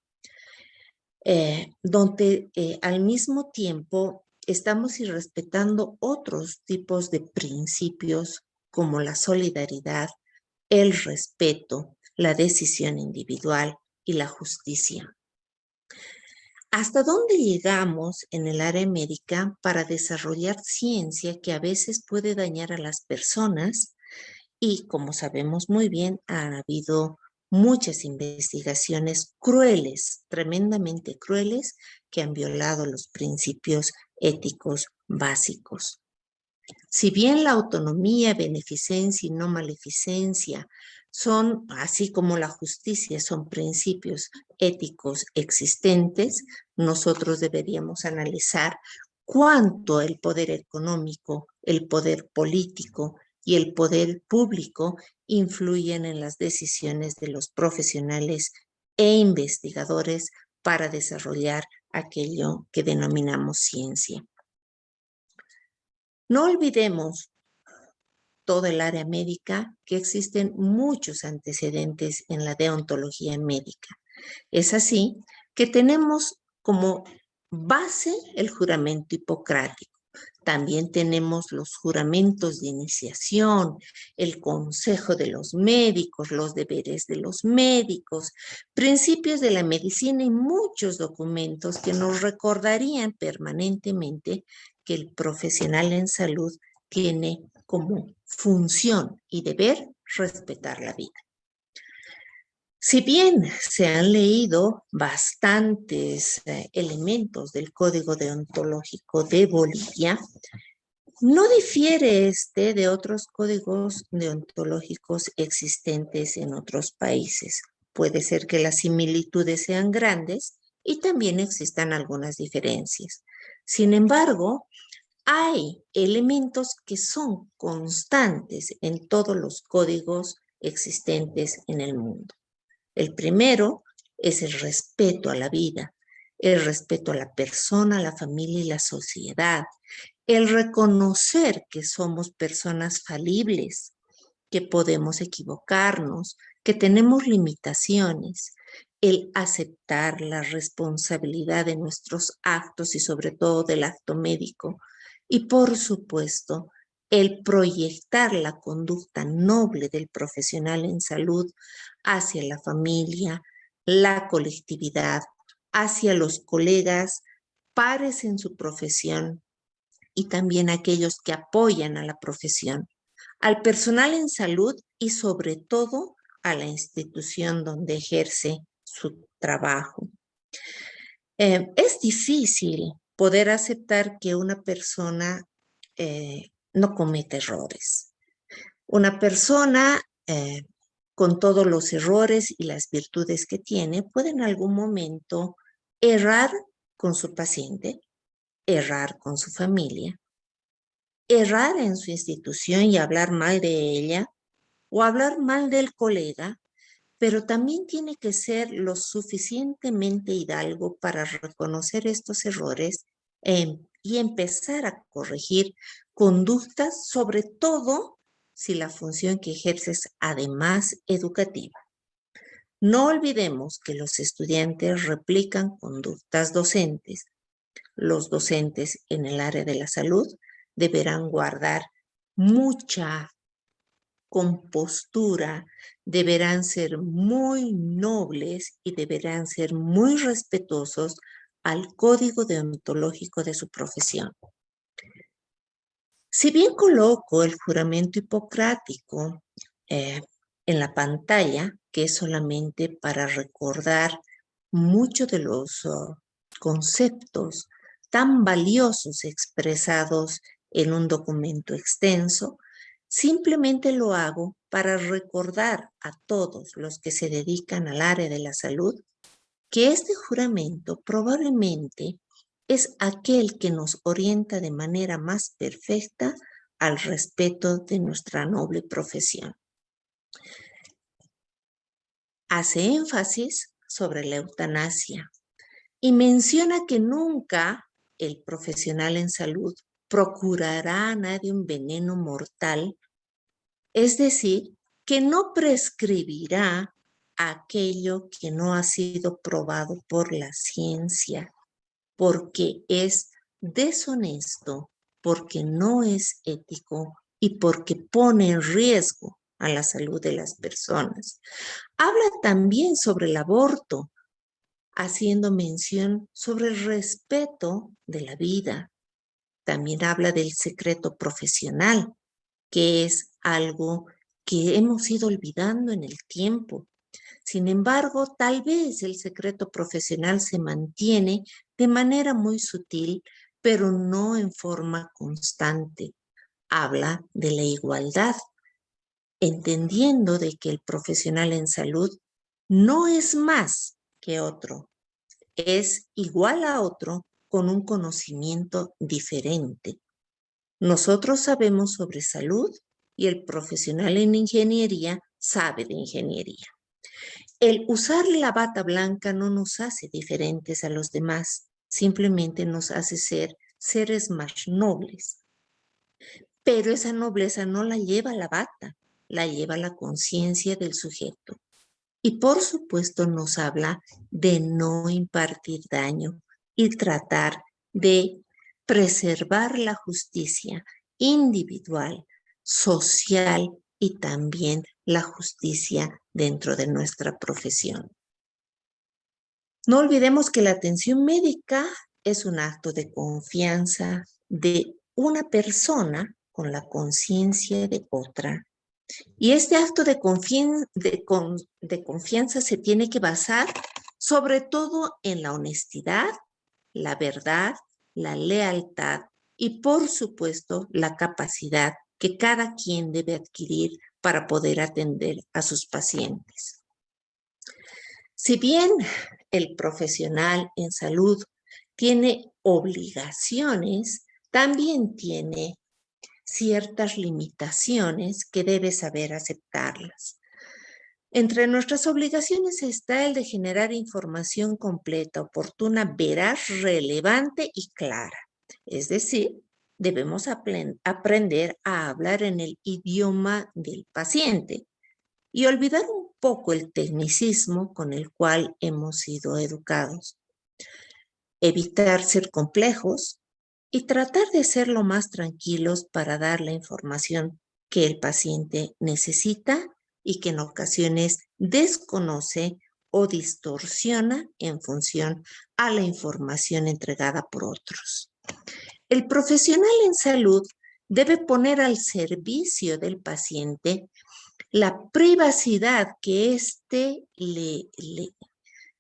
donde al mismo tiempo estamos irrespetando otros tipos de principios como la solidaridad, el respeto, la decisión individual y la justicia. ¿Hasta dónde llegamos en el área médica para desarrollar ciencia que a veces puede dañar a las personas? Y como sabemos muy bien, han habido muchas investigaciones crueles, tremendamente crueles, que han violado los principios éticos básicos. Si bien la autonomía, beneficencia y no maleficencia son, así como la justicia, son principios éticos existentes, nosotros deberíamos analizar cuánto el poder económico, el poder político y el poder público influyen en las decisiones de los profesionales e investigadores para desarrollar aquello que denominamos ciencia. No olvidemos toda el área médica que existen muchos antecedentes en la deontología médica. Es así que tenemos como base el juramento hipocrático. También tenemos los juramentos de iniciación, el consejo de los médicos, los deberes de los médicos, principios de la medicina y muchos documentos que nos recordarían permanentemente que el profesional en salud tiene como función y deber respetar la vida. Si bien se han leído bastantes elementos del Código Deontológico de Bolivia, no difiere este de otros códigos deontológicos existentes en otros países. Puede ser que las similitudes sean grandes y también existan algunas diferencias. Sin embargo, hay elementos que son constantes en todos los códigos existentes en el mundo. El primero es el respeto a la vida, el respeto a la persona, a la familia y la sociedad, el reconocer que somos personas falibles, que podemos equivocarnos, que tenemos limitaciones, el aceptar la responsabilidad de nuestros actos y sobre todo del acto médico, y por supuesto, el proyectar la conducta noble del profesional en salud hacia la familia, la colectividad, hacia los colegas, pares en su profesión y también aquellos que apoyan a la profesión, al personal en salud y sobre todo a la institución donde ejerce su trabajo. Es difícil poder aceptar que una persona no comete errores. Una persona con todos los errores y las virtudes que tiene puede en algún momento errar con su paciente, errar con su familia, errar en su institución y hablar mal de ella o hablar mal del colega, pero también tiene que ser lo suficientemente hidalgo para reconocer estos errores y empezar a corregir conductas, sobre todo si la función que ejerces además educativa. No olvidemos que los estudiantes replican conductas docentes. Los docentes en el área de la salud deberán guardar mucha compostura, deberán ser muy nobles y deberán ser muy respetuosos al código deontológico de su profesión. Si bien coloco el juramento hipocrático en la pantalla, que es solamente para recordar muchos de los conceptos tan valiosos expresados en un documento extenso, simplemente lo hago para recordar a todos los que se dedican al área de la salud que este juramento probablemente es aquel que nos orienta de manera más perfecta al respeto de nuestra noble profesión. Hace énfasis sobre la eutanasia y menciona que nunca el profesional en salud procurará a nadie un veneno mortal, es decir, que no prescribirá aquello que no ha sido probado por la ciencia, porque es deshonesto, porque no es ético y porque pone en riesgo a la salud de las personas. Habla también sobre el aborto, haciendo mención sobre el respeto de la vida. También habla del secreto profesional, que es algo que hemos ido olvidando en el tiempo. Sin embargo, tal vez el secreto profesional se mantiene de manera muy sutil, pero no en forma constante. Habla de la igualdad, entendiendo de que el profesional en salud no es más que otro, es igual a otro con un conocimiento diferente. Nosotros sabemos sobre salud y el profesional en ingeniería sabe de ingeniería. El usar la bata blanca no nos hace diferentes a los demás, simplemente nos hace ser seres más nobles. Pero esa nobleza no la lleva la bata, la lleva la conciencia del sujeto. Y por supuesto nos habla de no impartir daño y tratar de preservar la justicia individual, social y también la justicia dentro de nuestra profesión. No olvidemos que la atención médica es un acto de confianza de una persona con la conciencia de otra Y este acto de confianza se tiene que basar sobre todo en la honestidad, la verdad, la lealtad y, por supuesto, la capacidad que cada quien debe adquirir para poder atender a sus pacientes. Si bien el profesional en salud tiene obligaciones, también tiene ciertas limitaciones que debe saber aceptarlas. Entre nuestras obligaciones está el de generar información completa, oportuna, veraz, relevante y clara. Es decir, debemos aprender a hablar en el idioma del paciente y olvidar un poco el tecnicismo con el cual hemos sido educados. Evitar ser complejos y tratar de ser lo más tranquilos para dar la información que el paciente necesita y que en ocasiones desconoce o distorsiona en función a la información entregada por otros. El profesional en salud debe poner al servicio del paciente la privacidad que éste le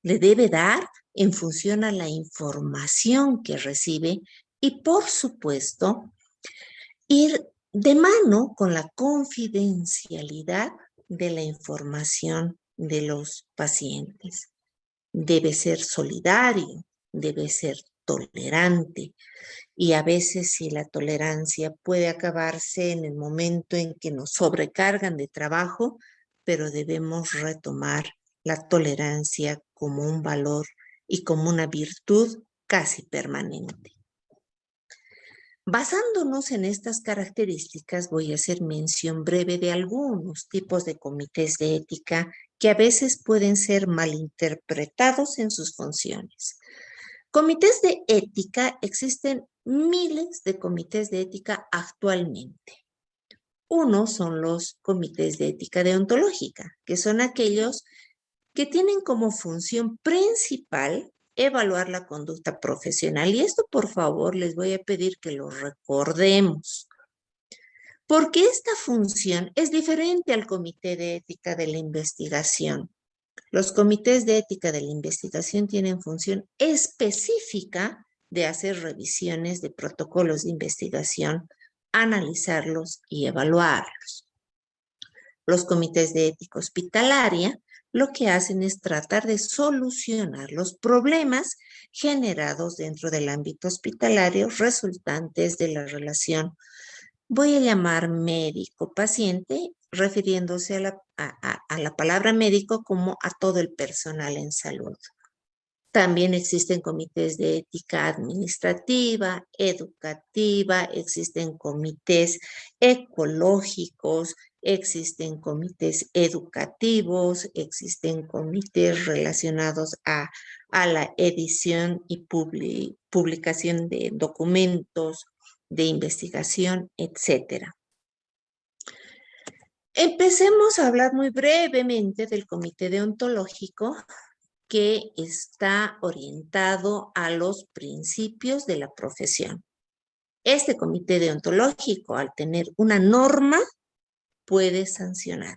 debe dar en función a la información que recibe y, por supuesto, ir de mano con la confidencialidad de la información de los pacientes. Debe ser solidario, debe ser tolerante y a veces si la tolerancia puede acabarse en el momento en que nos sobrecargan de trabajo, pero debemos retomar la tolerancia como un valor y como una virtud casi permanente. Basándonos en estas características, voy a hacer mención breve de algunos tipos de comités de ética que a veces pueden ser malinterpretados en sus funciones. Comités de ética, existen miles de comités de ética actualmente. Uno son los comités de ética deontológica, que son aquellos que tienen como función principal evaluar la conducta profesional. Y esto, por favor, les voy a pedir que lo recordemos, porque esta función es diferente al comité de ética de la investigación. Los comités de ética de la investigación tienen función específica de hacer revisiones de protocolos de investigación, analizarlos y evaluarlos. Los comités de ética hospitalaria lo que hacen es tratar de solucionar los problemas generados dentro del ámbito hospitalario resultantes de la relación, voy a llamar médico-paciente, refiriéndose a la palabra médico como a todo el personal en salud. También existen comités de ética administrativa, educativa, existen comités ecológicos, existen comités educativos, existen comités relacionados a la edición y publicación de documentos de investigación, etcétera. Empecemos a hablar muy brevemente del comité deontológico, que está orientado a los principios de la profesión. Este comité deontológico, al tener una norma, puede sancionar.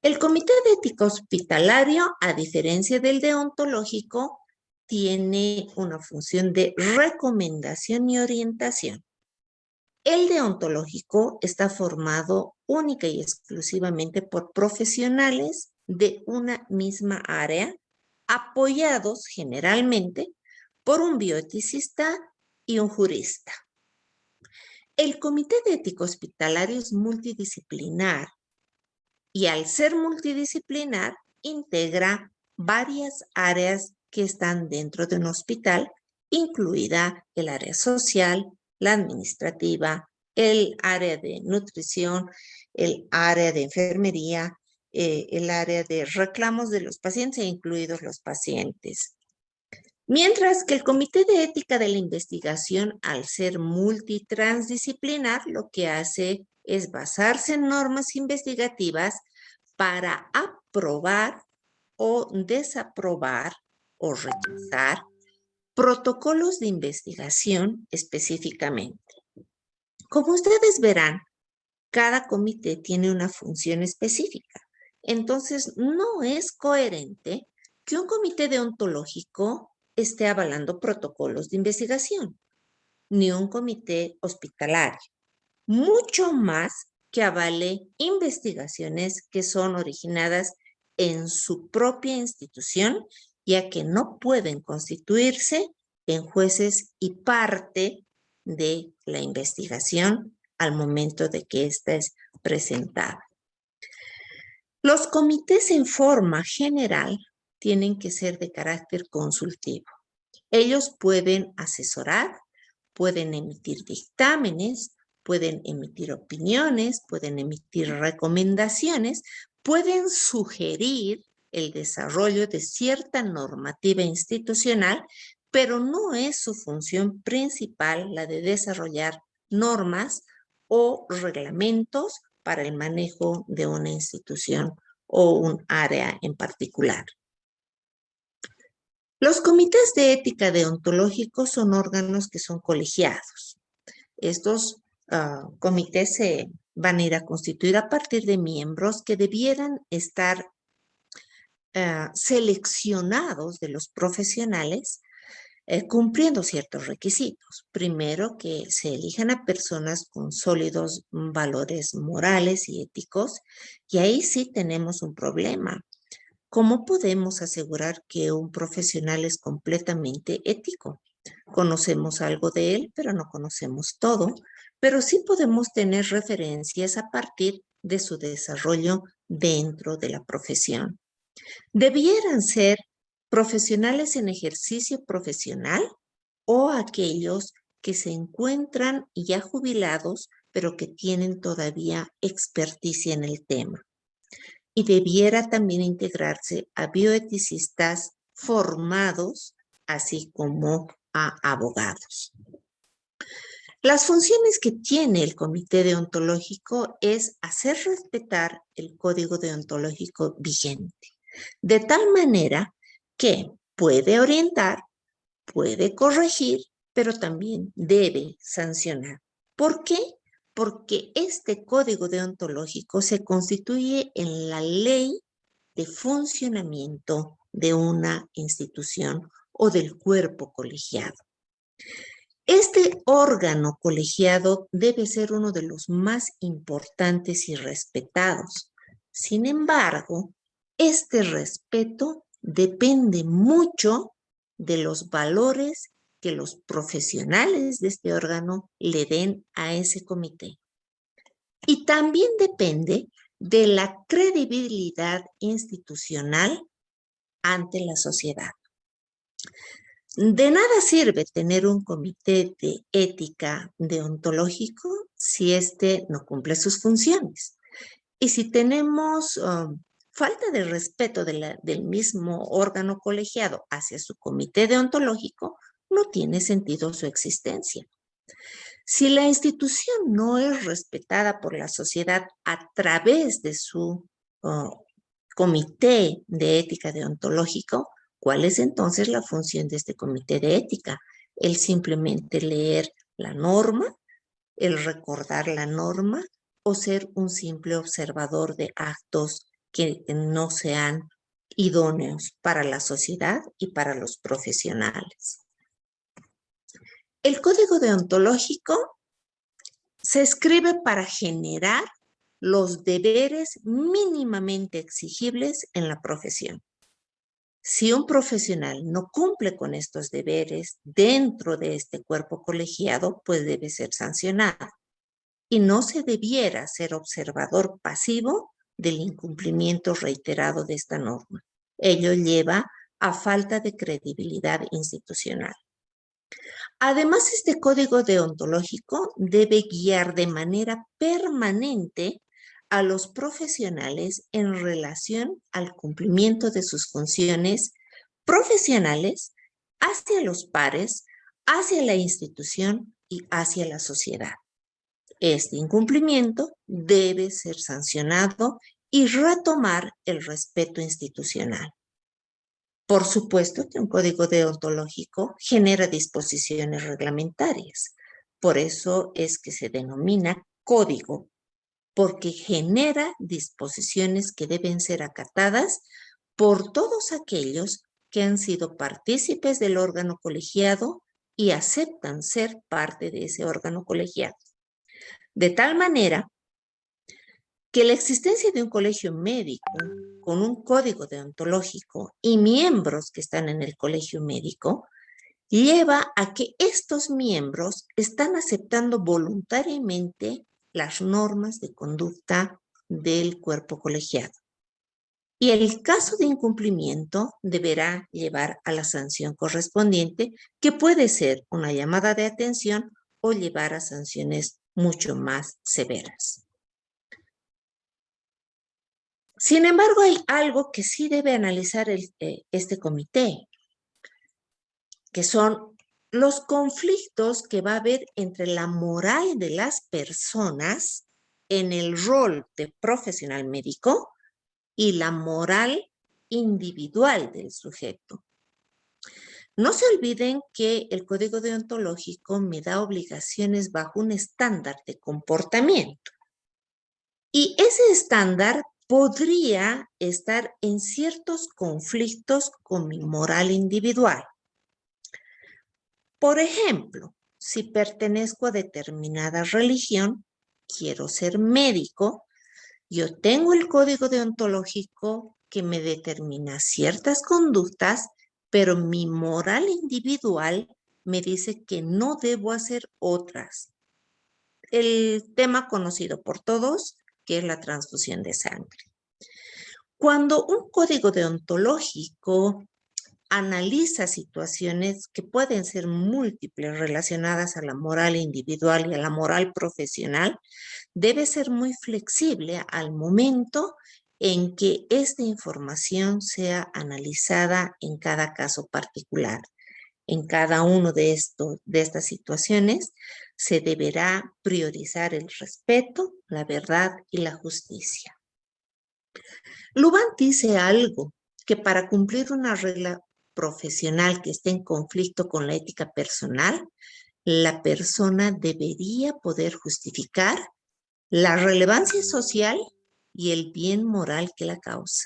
El comité de ética hospitalario, a diferencia del deontológico, tiene una función de recomendación y orientación. El deontológico está formado única y exclusivamente por profesionales de una misma área, apoyados generalmente por un bioeticista y un jurista. El comité de ética hospitalario es multidisciplinar y al ser multidisciplinar integra varias áreas que están dentro de un hospital, incluida el área social, la administrativa, el área de nutrición, el área de enfermería, el área de reclamos de los pacientes, incluidos los pacientes. Mientras que el Comité de Ética de la Investigación, al ser multitransdisciplinar, lo que hace es basarse en normas investigativas para aprobar o desaprobar o rechazar protocolos de investigación específicamente. Como ustedes verán, cada comité tiene una función específica. Entonces, no es coherente que un comité deontológico esté avalando protocolos de investigación, ni un comité hospitalario, mucho más que avale investigaciones que son originadas en su propia institución, ya que no pueden constituirse en jueces y parte de la investigación al momento de que ésta es presentada. Los comités en forma general tienen que ser de carácter consultivo. Ellos pueden asesorar, pueden emitir dictámenes, pueden emitir opiniones, pueden emitir recomendaciones, pueden sugerir el desarrollo de cierta normativa institucional, pero no es su función principal la de desarrollar normas o reglamentos para el manejo de una institución o un área en particular. Los comités de ética deontológicos son órganos que son colegiados. Estos comités se van a ir a constituir a partir de miembros que debieran estar seleccionados de los profesionales cumpliendo ciertos requisitos. Primero, que se elijan a personas con sólidos valores morales y éticos, y ahí sí tenemos un problema. ¿Cómo podemos asegurar que un profesional es completamente ético? Conocemos algo de él, pero no conocemos todo, pero sí podemos tener referencias a partir de su desarrollo dentro de la profesión. Debieran ser profesionales en ejercicio profesional o aquellos que se encuentran ya jubilados, pero que tienen todavía experticia en el tema. Y debiera también integrarse a bioeticistas formados, así como a abogados. Las funciones que tiene el comité deontológico es hacer respetar el código deontológico vigente, de tal manera que puede orientar, puede corregir, pero también debe sancionar. ¿Por qué? Porque este código deontológico se constituye en la ley de funcionamiento de una institución o del cuerpo colegiado. Este órgano colegiado debe ser uno de los más importantes y respetados. Sin embargo, este respeto depende mucho de los valores que los profesionales de este órgano le den a ese comité. Y también depende de la credibilidad institucional ante la sociedad. De nada sirve tener un comité de ética deontológico si éste no cumple sus funciones. Y si tenemos falta de respeto del mismo órgano colegiado hacia su comité deontológico, no tiene sentido su existencia. Si la institución no es respetada por la sociedad a través de su comité de ética deontológico, ¿cuál es entonces la función de este comité de ética? El simplemente leer la norma, el recordar la norma o ser un simple observador de actos que no sean idóneos para la sociedad y para los profesionales. El código deontológico se escribe para generar los deberes mínimamente exigibles en la profesión. Si un profesional no cumple con estos deberes dentro de este cuerpo colegiado, pues debe ser sancionado. Y no se debiera ser observador pasivo del incumplimiento reiterado de esta norma. Ello lleva a falta de credibilidad institucional. Además, este código deontológico debe guiar de manera permanente a los profesionales en relación al cumplimiento de sus funciones profesionales hacia los pares, hacia la institución y hacia la sociedad. Este incumplimiento debe ser sancionado y retomar el respeto institucional. Por supuesto que un código deontológico genera disposiciones reglamentarias. Por eso es que se denomina código porque genera disposiciones que deben ser acatadas por todos aquellos que han sido partícipes del órgano colegiado y aceptan ser parte de ese órgano colegiado. De tal manera que la existencia de un colegio médico con un código deontológico y miembros que están en el colegio médico lleva a que estos miembros están aceptando voluntariamente las normas de conducta del cuerpo colegiado. Y el caso de incumplimiento deberá llevar a la sanción correspondiente, que puede ser una llamada de atención o llevar a sanciones mucho más severas. Sin embargo, hay algo que sí debe analizar este comité, que son los conflictos que va a haber entre la moral de las personas en el rol de profesional médico y la moral individual del sujeto. No se olviden que el código deontológico me da obligaciones bajo un estándar de comportamiento. Y ese estándar podría estar en ciertos conflictos con mi moral individual. Por ejemplo, si pertenezco a determinada religión, quiero ser médico, yo tengo el código deontológico que me determina ciertas conductas, pero mi moral individual me dice que no debo hacer otras. El tema conocido por todos, que es la transfusión de sangre. Cuando un código deontológico analiza situaciones que pueden ser múltiples relacionadas a la moral individual y a la moral profesional, debe ser muy flexible al momento en que esta información sea analizada en cada caso particular. En cada uno de estas situaciones se deberá priorizar el respeto, la verdad y la justicia. Luban dice algo, que para cumplir una regla profesional que esté en conflicto con la ética personal, la persona debería poder justificar la relevancia social y el bien moral que la causa.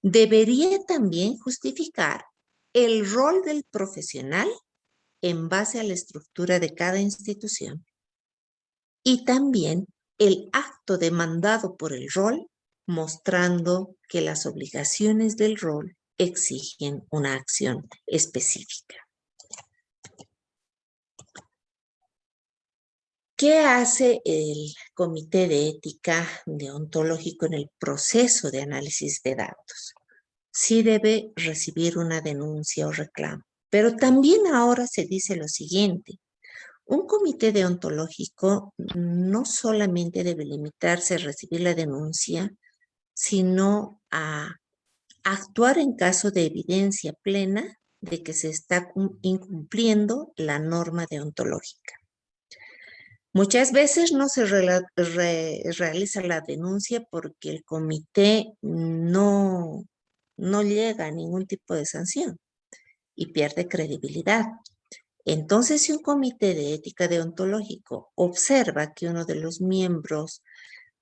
Debería también justificar el rol del profesional en base a la estructura de cada institución y también el acto demandado por el rol, mostrando que las obligaciones del rol exigen una acción específica. ¿Qué hace el Comité de Ética Deontológico en el proceso de análisis de datos? Sí debe recibir una denuncia o reclamo, pero también ahora se dice lo siguiente: un comité deontológico no solamente debe limitarse a recibir la denuncia, sino a actuar en caso de evidencia plena de que se está incumpliendo la norma deontológica. Muchas veces no se realiza la denuncia porque el comité no llega a ningún tipo de sanción y pierde credibilidad. Entonces, si un comité de ética deontológico observa que uno de los miembros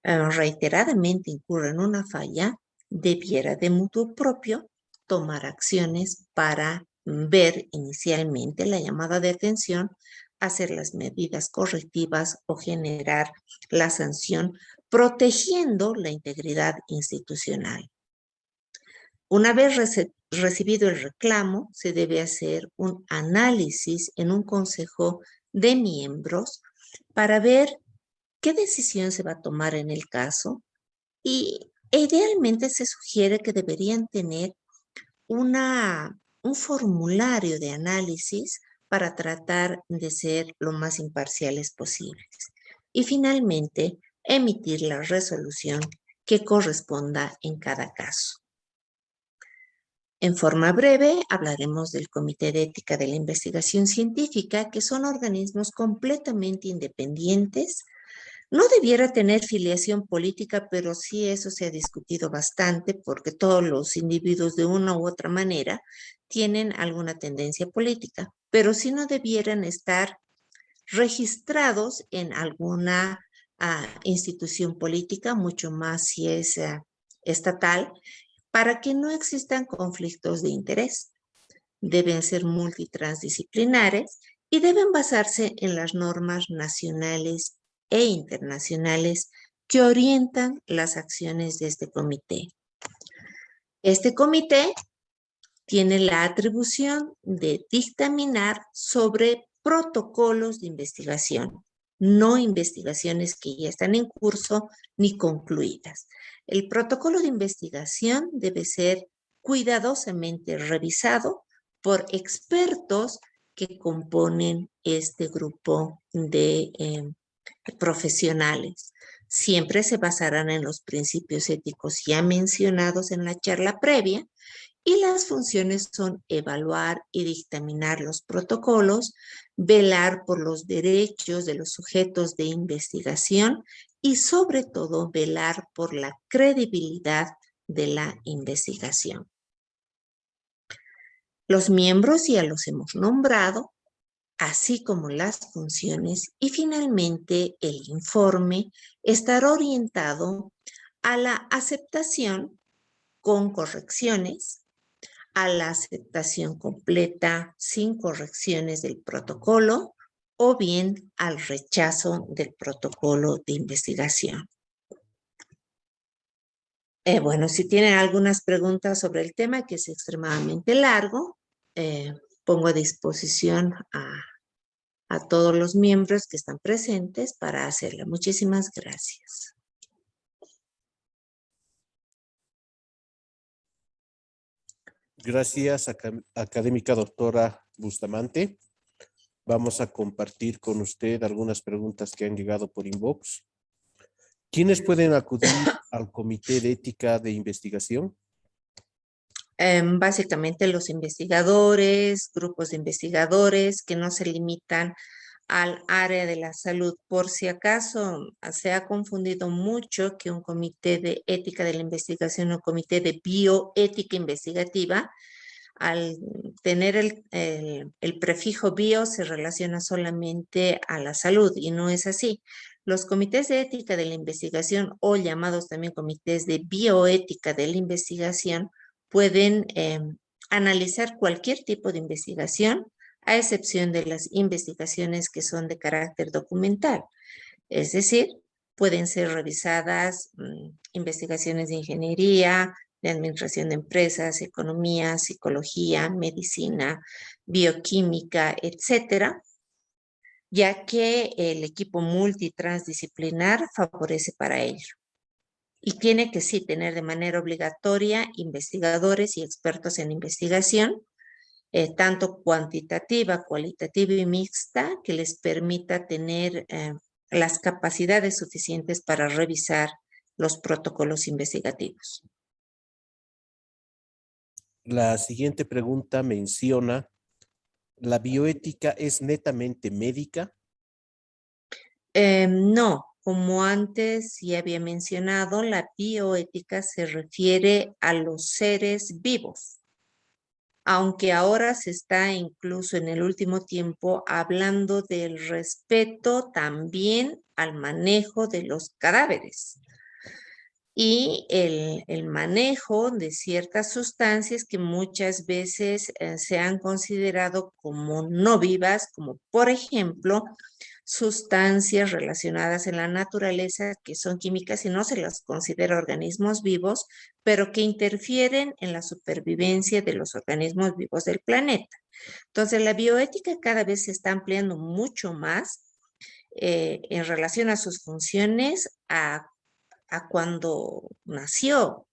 reiteradamente incurre en una falla, debiera de mutuo propio tomar acciones para ver inicialmente la llamada de atención, hacer las medidas correctivas o generar la sanción, protegiendo la integridad institucional. Una vez recibido el reclamo, se debe hacer un análisis en un consejo de miembros para ver qué decisión se va a tomar en el caso y idealmente se sugiere que deberían tener un formulario de análisis para tratar de ser lo más imparciales posibles. Y finalmente, emitir la resolución que corresponda en cada caso. En forma breve, hablaremos del Comité de Ética de la Investigación Científica, que son organismos completamente independientes. No debiera tener filiación política, pero sí eso se ha discutido bastante porque todos los individuos de una u otra manera tienen alguna tendencia política, pero sí no debieran estar registrados en alguna institución política, mucho más si es estatal, para que no existan conflictos de interés. Deben ser multitransdisciplinares y deben basarse en las normas nacionales e internacionales que orientan las acciones de este comité. Este comité tiene la atribución de dictaminar sobre protocolos de investigación, no investigaciones que ya están en curso ni concluidas. El protocolo de investigación debe ser cuidadosamente revisado por expertos que componen este grupo de profesionales. Siempre se basarán en los principios éticos ya mencionados en la charla previa, y las funciones son evaluar y dictaminar los protocolos, velar por los derechos de los sujetos de investigación y sobre todo velar por la credibilidad de la investigación. Los miembros ya los hemos nombrado, así como las funciones, y finalmente el informe estará orientado a la aceptación con correcciones, a la aceptación completa sin correcciones del protocolo o bien al rechazo del protocolo de investigación. Bueno, si tienen algunas preguntas sobre el tema, que es extremadamente largo, pongo a disposición a todos los miembros que están presentes para hacerla. Muchísimas gracias. Gracias, académica doctora Bustamante. Vamos a compartir con usted algunas preguntas que han llegado por inbox. ¿Quiénes pueden acudir al Comité de Ética de Investigación? Básicamente los investigadores, grupos de investigadores que no se limitan al área de la salud. Por si acaso se ha confundido mucho que un comité de ética de la investigación o comité de bioética investigativa, al tener el prefijo bio, se relaciona solamente a la salud y no es así. Los comités de ética de la investigación, o llamados también comités de bioética de la investigación, pueden analizar cualquier tipo de investigación, a excepción de las investigaciones que son de carácter documental. Es decir, pueden ser revisadas investigaciones de ingeniería, de administración de empresas, economía, psicología, medicina, bioquímica, etcétera, ya que el equipo multitransdisciplinar favorece para ello. Y tiene que sí tener de manera obligatoria investigadores y expertos en investigación, tanto cuantitativa, cualitativa y mixta, que les permita tener las capacidades suficientes para revisar los protocolos investigativos. La siguiente pregunta menciona, ¿la bioética es netamente médica? No, como antes ya había mencionado, la bioética se refiere a los seres vivos, aunque ahora se está incluso en el último tiempo hablando del respeto también al manejo de los cadáveres y el manejo de ciertas sustancias que muchas veces se han considerado como no vivas, como por ejemplo sustancias relacionadas en la naturaleza que son químicas y no se las considera organismos vivos, pero que interfieren en la supervivencia de los organismos vivos del planeta. Entonces, la bioética cada vez se está ampliando mucho más en relación a sus funciones, a cuando nació,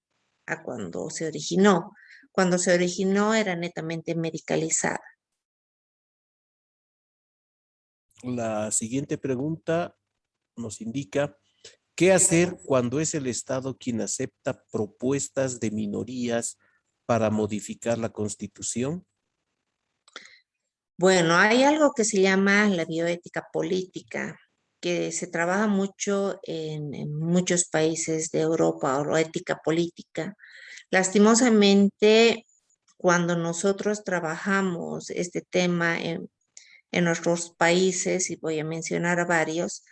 a cuando se originó. Cuando se originó era netamente medicalizada. La siguiente pregunta nos indica, ¿qué hacer cuando es el Estado quien acepta propuestas de minorías para modificar la Constitución? Bueno, hay algo que se llama la bioética política, que se trabaja mucho en muchos países de Europa, o ética política. Lastimosamente, cuando nosotros trabajamos este tema en nuestros países, y voy a mencionar a varios,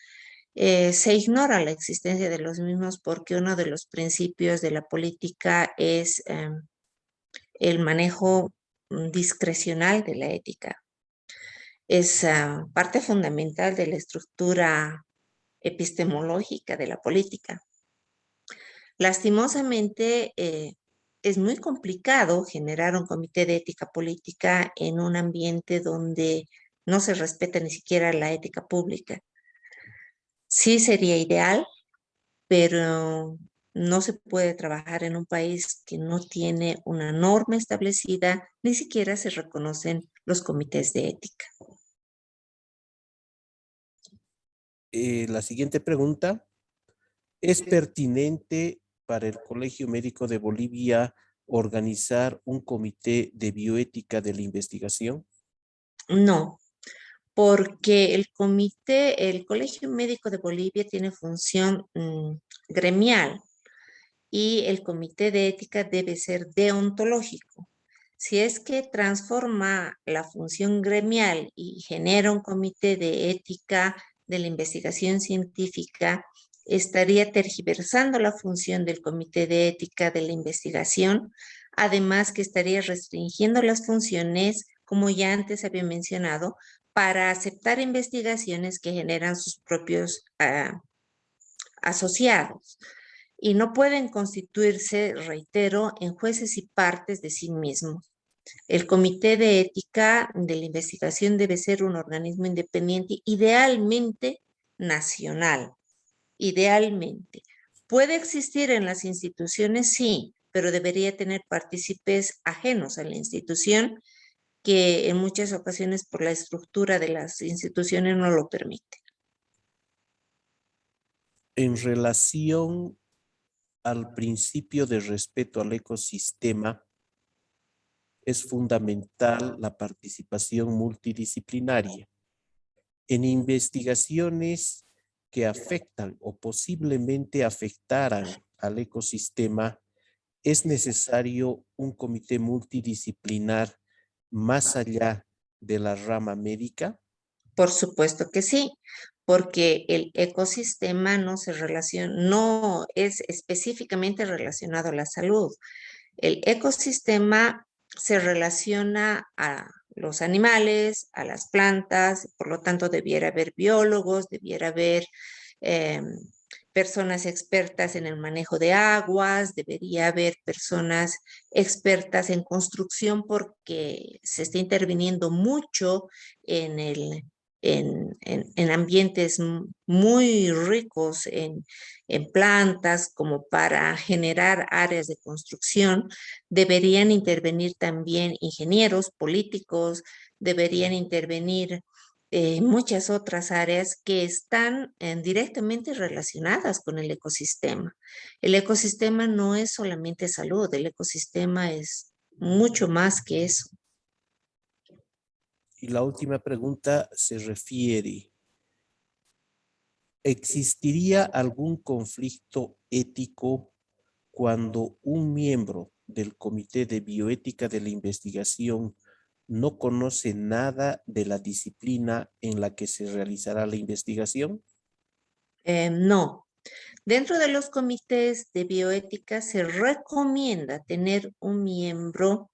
Se ignora la existencia de los mismos porque uno de los principios de la política es el manejo discrecional de la ética. Es parte fundamental de la estructura epistemológica de la política. Lastimosamente, es muy complicado generar un comité de ética política en un ambiente donde no se respeta ni siquiera la ética pública. Sí sería ideal, pero no se puede trabajar en un país que no tiene una norma establecida, ni siquiera se reconocen los comités de ética. La siguiente pregunta. ¿Es pertinente para el Colegio Médico de Bolivia organizar un comité de bioética de la investigación? No, porque el Colegio Médico de Bolivia tiene función gremial y el comité de ética debe ser deontológico. Si es que transforma la función gremial y genera un comité de ética de la investigación científica, estaría tergiversando la función del comité de ética de la investigación, además que estaría restringiendo las funciones, como ya antes había mencionado, para aceptar investigaciones que generan sus propios asociados y no pueden constituirse, reitero, en jueces y partes de sí mismos. El Comité de Ética de la Investigación debe ser un organismo independiente, idealmente nacional, idealmente. ¿Puede existir en las instituciones? Sí, pero debería tener partícipes ajenos a la institución que en muchas ocasiones por la estructura de las instituciones no lo permite. En relación al principio de respeto al ecosistema, es fundamental la participación multidisciplinaria. En investigaciones que afectan o posiblemente afectaran al ecosistema, es necesario un comité multidisciplinar más allá de la rama médica. Por supuesto que sí, porque el ecosistema no es específicamente relacionado a la salud. El ecosistema se relaciona a los animales, a las plantas, por lo tanto debiera haber biólogos, debiera haber personas expertas en el manejo de aguas, debería haber personas expertas en construcción porque se está interviniendo mucho en en ambientes muy ricos en plantas como para generar áreas de construcción. Deberían intervenir también ingenieros, políticos, deberían intervenir muchas otras áreas que están directamente relacionadas con el ecosistema. El ecosistema no es solamente salud, el ecosistema es mucho más que eso. Y la última pregunta se refiere, ¿existiría algún conflicto ético cuando un miembro del Comité de Bioética de la Investigación no conoce nada de la disciplina en la que se realizará la investigación? No. Dentro de los comités de bioética se recomienda tener un miembro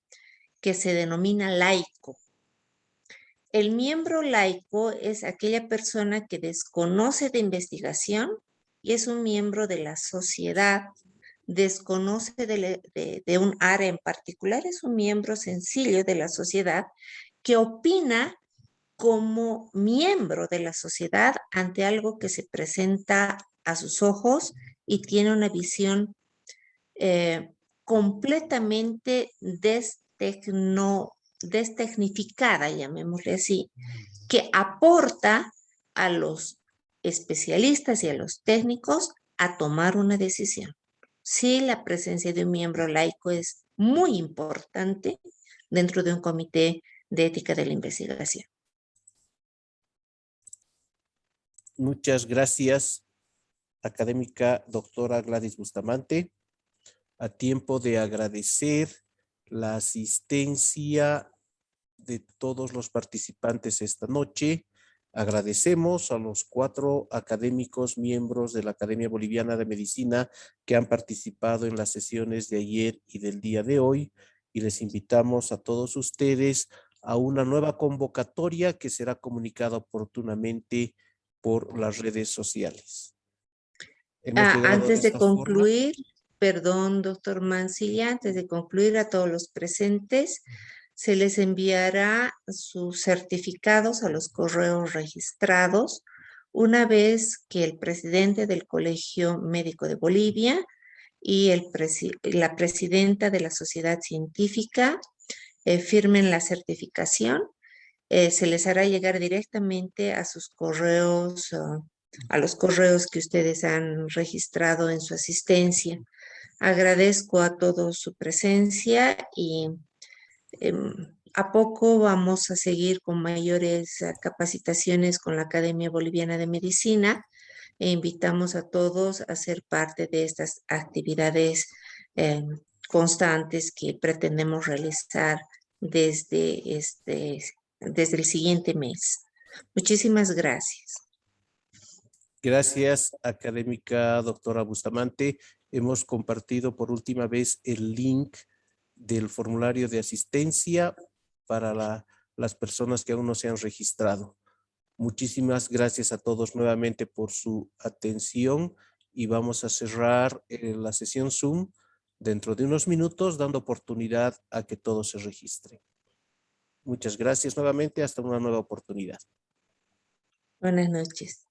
que se denomina laico. El miembro laico es aquella persona que desconoce de investigación y es un miembro de la sociedad, desconoce de un área en particular, es un miembro sencillo de la sociedad que opina como miembro de la sociedad ante algo que se presenta a sus ojos y tiene una visión completamente destecnificada, llamémosle así, que aporta a los especialistas y a los técnicos a tomar una decisión. Sí, la presencia de un miembro laico es muy importante dentro de un comité de ética de la investigación. Muchas gracias, académica doctora Gladys Bustamante. A tiempo de agradecer la asistencia de todos los participantes esta noche, Agradecemos a los 4 académicos miembros de la Academia Boliviana de Medicina que han participado en las sesiones de ayer y del día de hoy, y les invitamos a todos ustedes a una nueva convocatoria que será comunicada oportunamente por las redes sociales. Hemos llegado Antes de de esta forma. concluir, perdón, doctor Mancilla, antes de concluir a todos los presentes, se les enviará sus certificados a los correos registrados una vez que el presidente del Colegio Médico de Bolivia y la presidenta de la Sociedad Científica firmen la certificación. Se les hará llegar directamente a sus correos, a los correos que ustedes han registrado en su asistencia. Agradezco a todos su presencia y a poco vamos a seguir con mayores capacitaciones con la Academia Boliviana de Medicina e invitamos a todos a ser parte de estas actividades constantes que pretendemos realizar desde el siguiente mes. Muchísimas gracias. Gracias, académica doctora Bustamante. Hemos compartido por última vez el link del formulario de asistencia para las personas que aún no se han registrado. Muchísimas gracias a todos nuevamente por su atención y vamos a cerrar la sesión Zoom dentro de unos minutos, dando oportunidad a que todos se registren. Muchas gracias nuevamente. Hasta una nueva oportunidad. Buenas noches.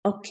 Ok.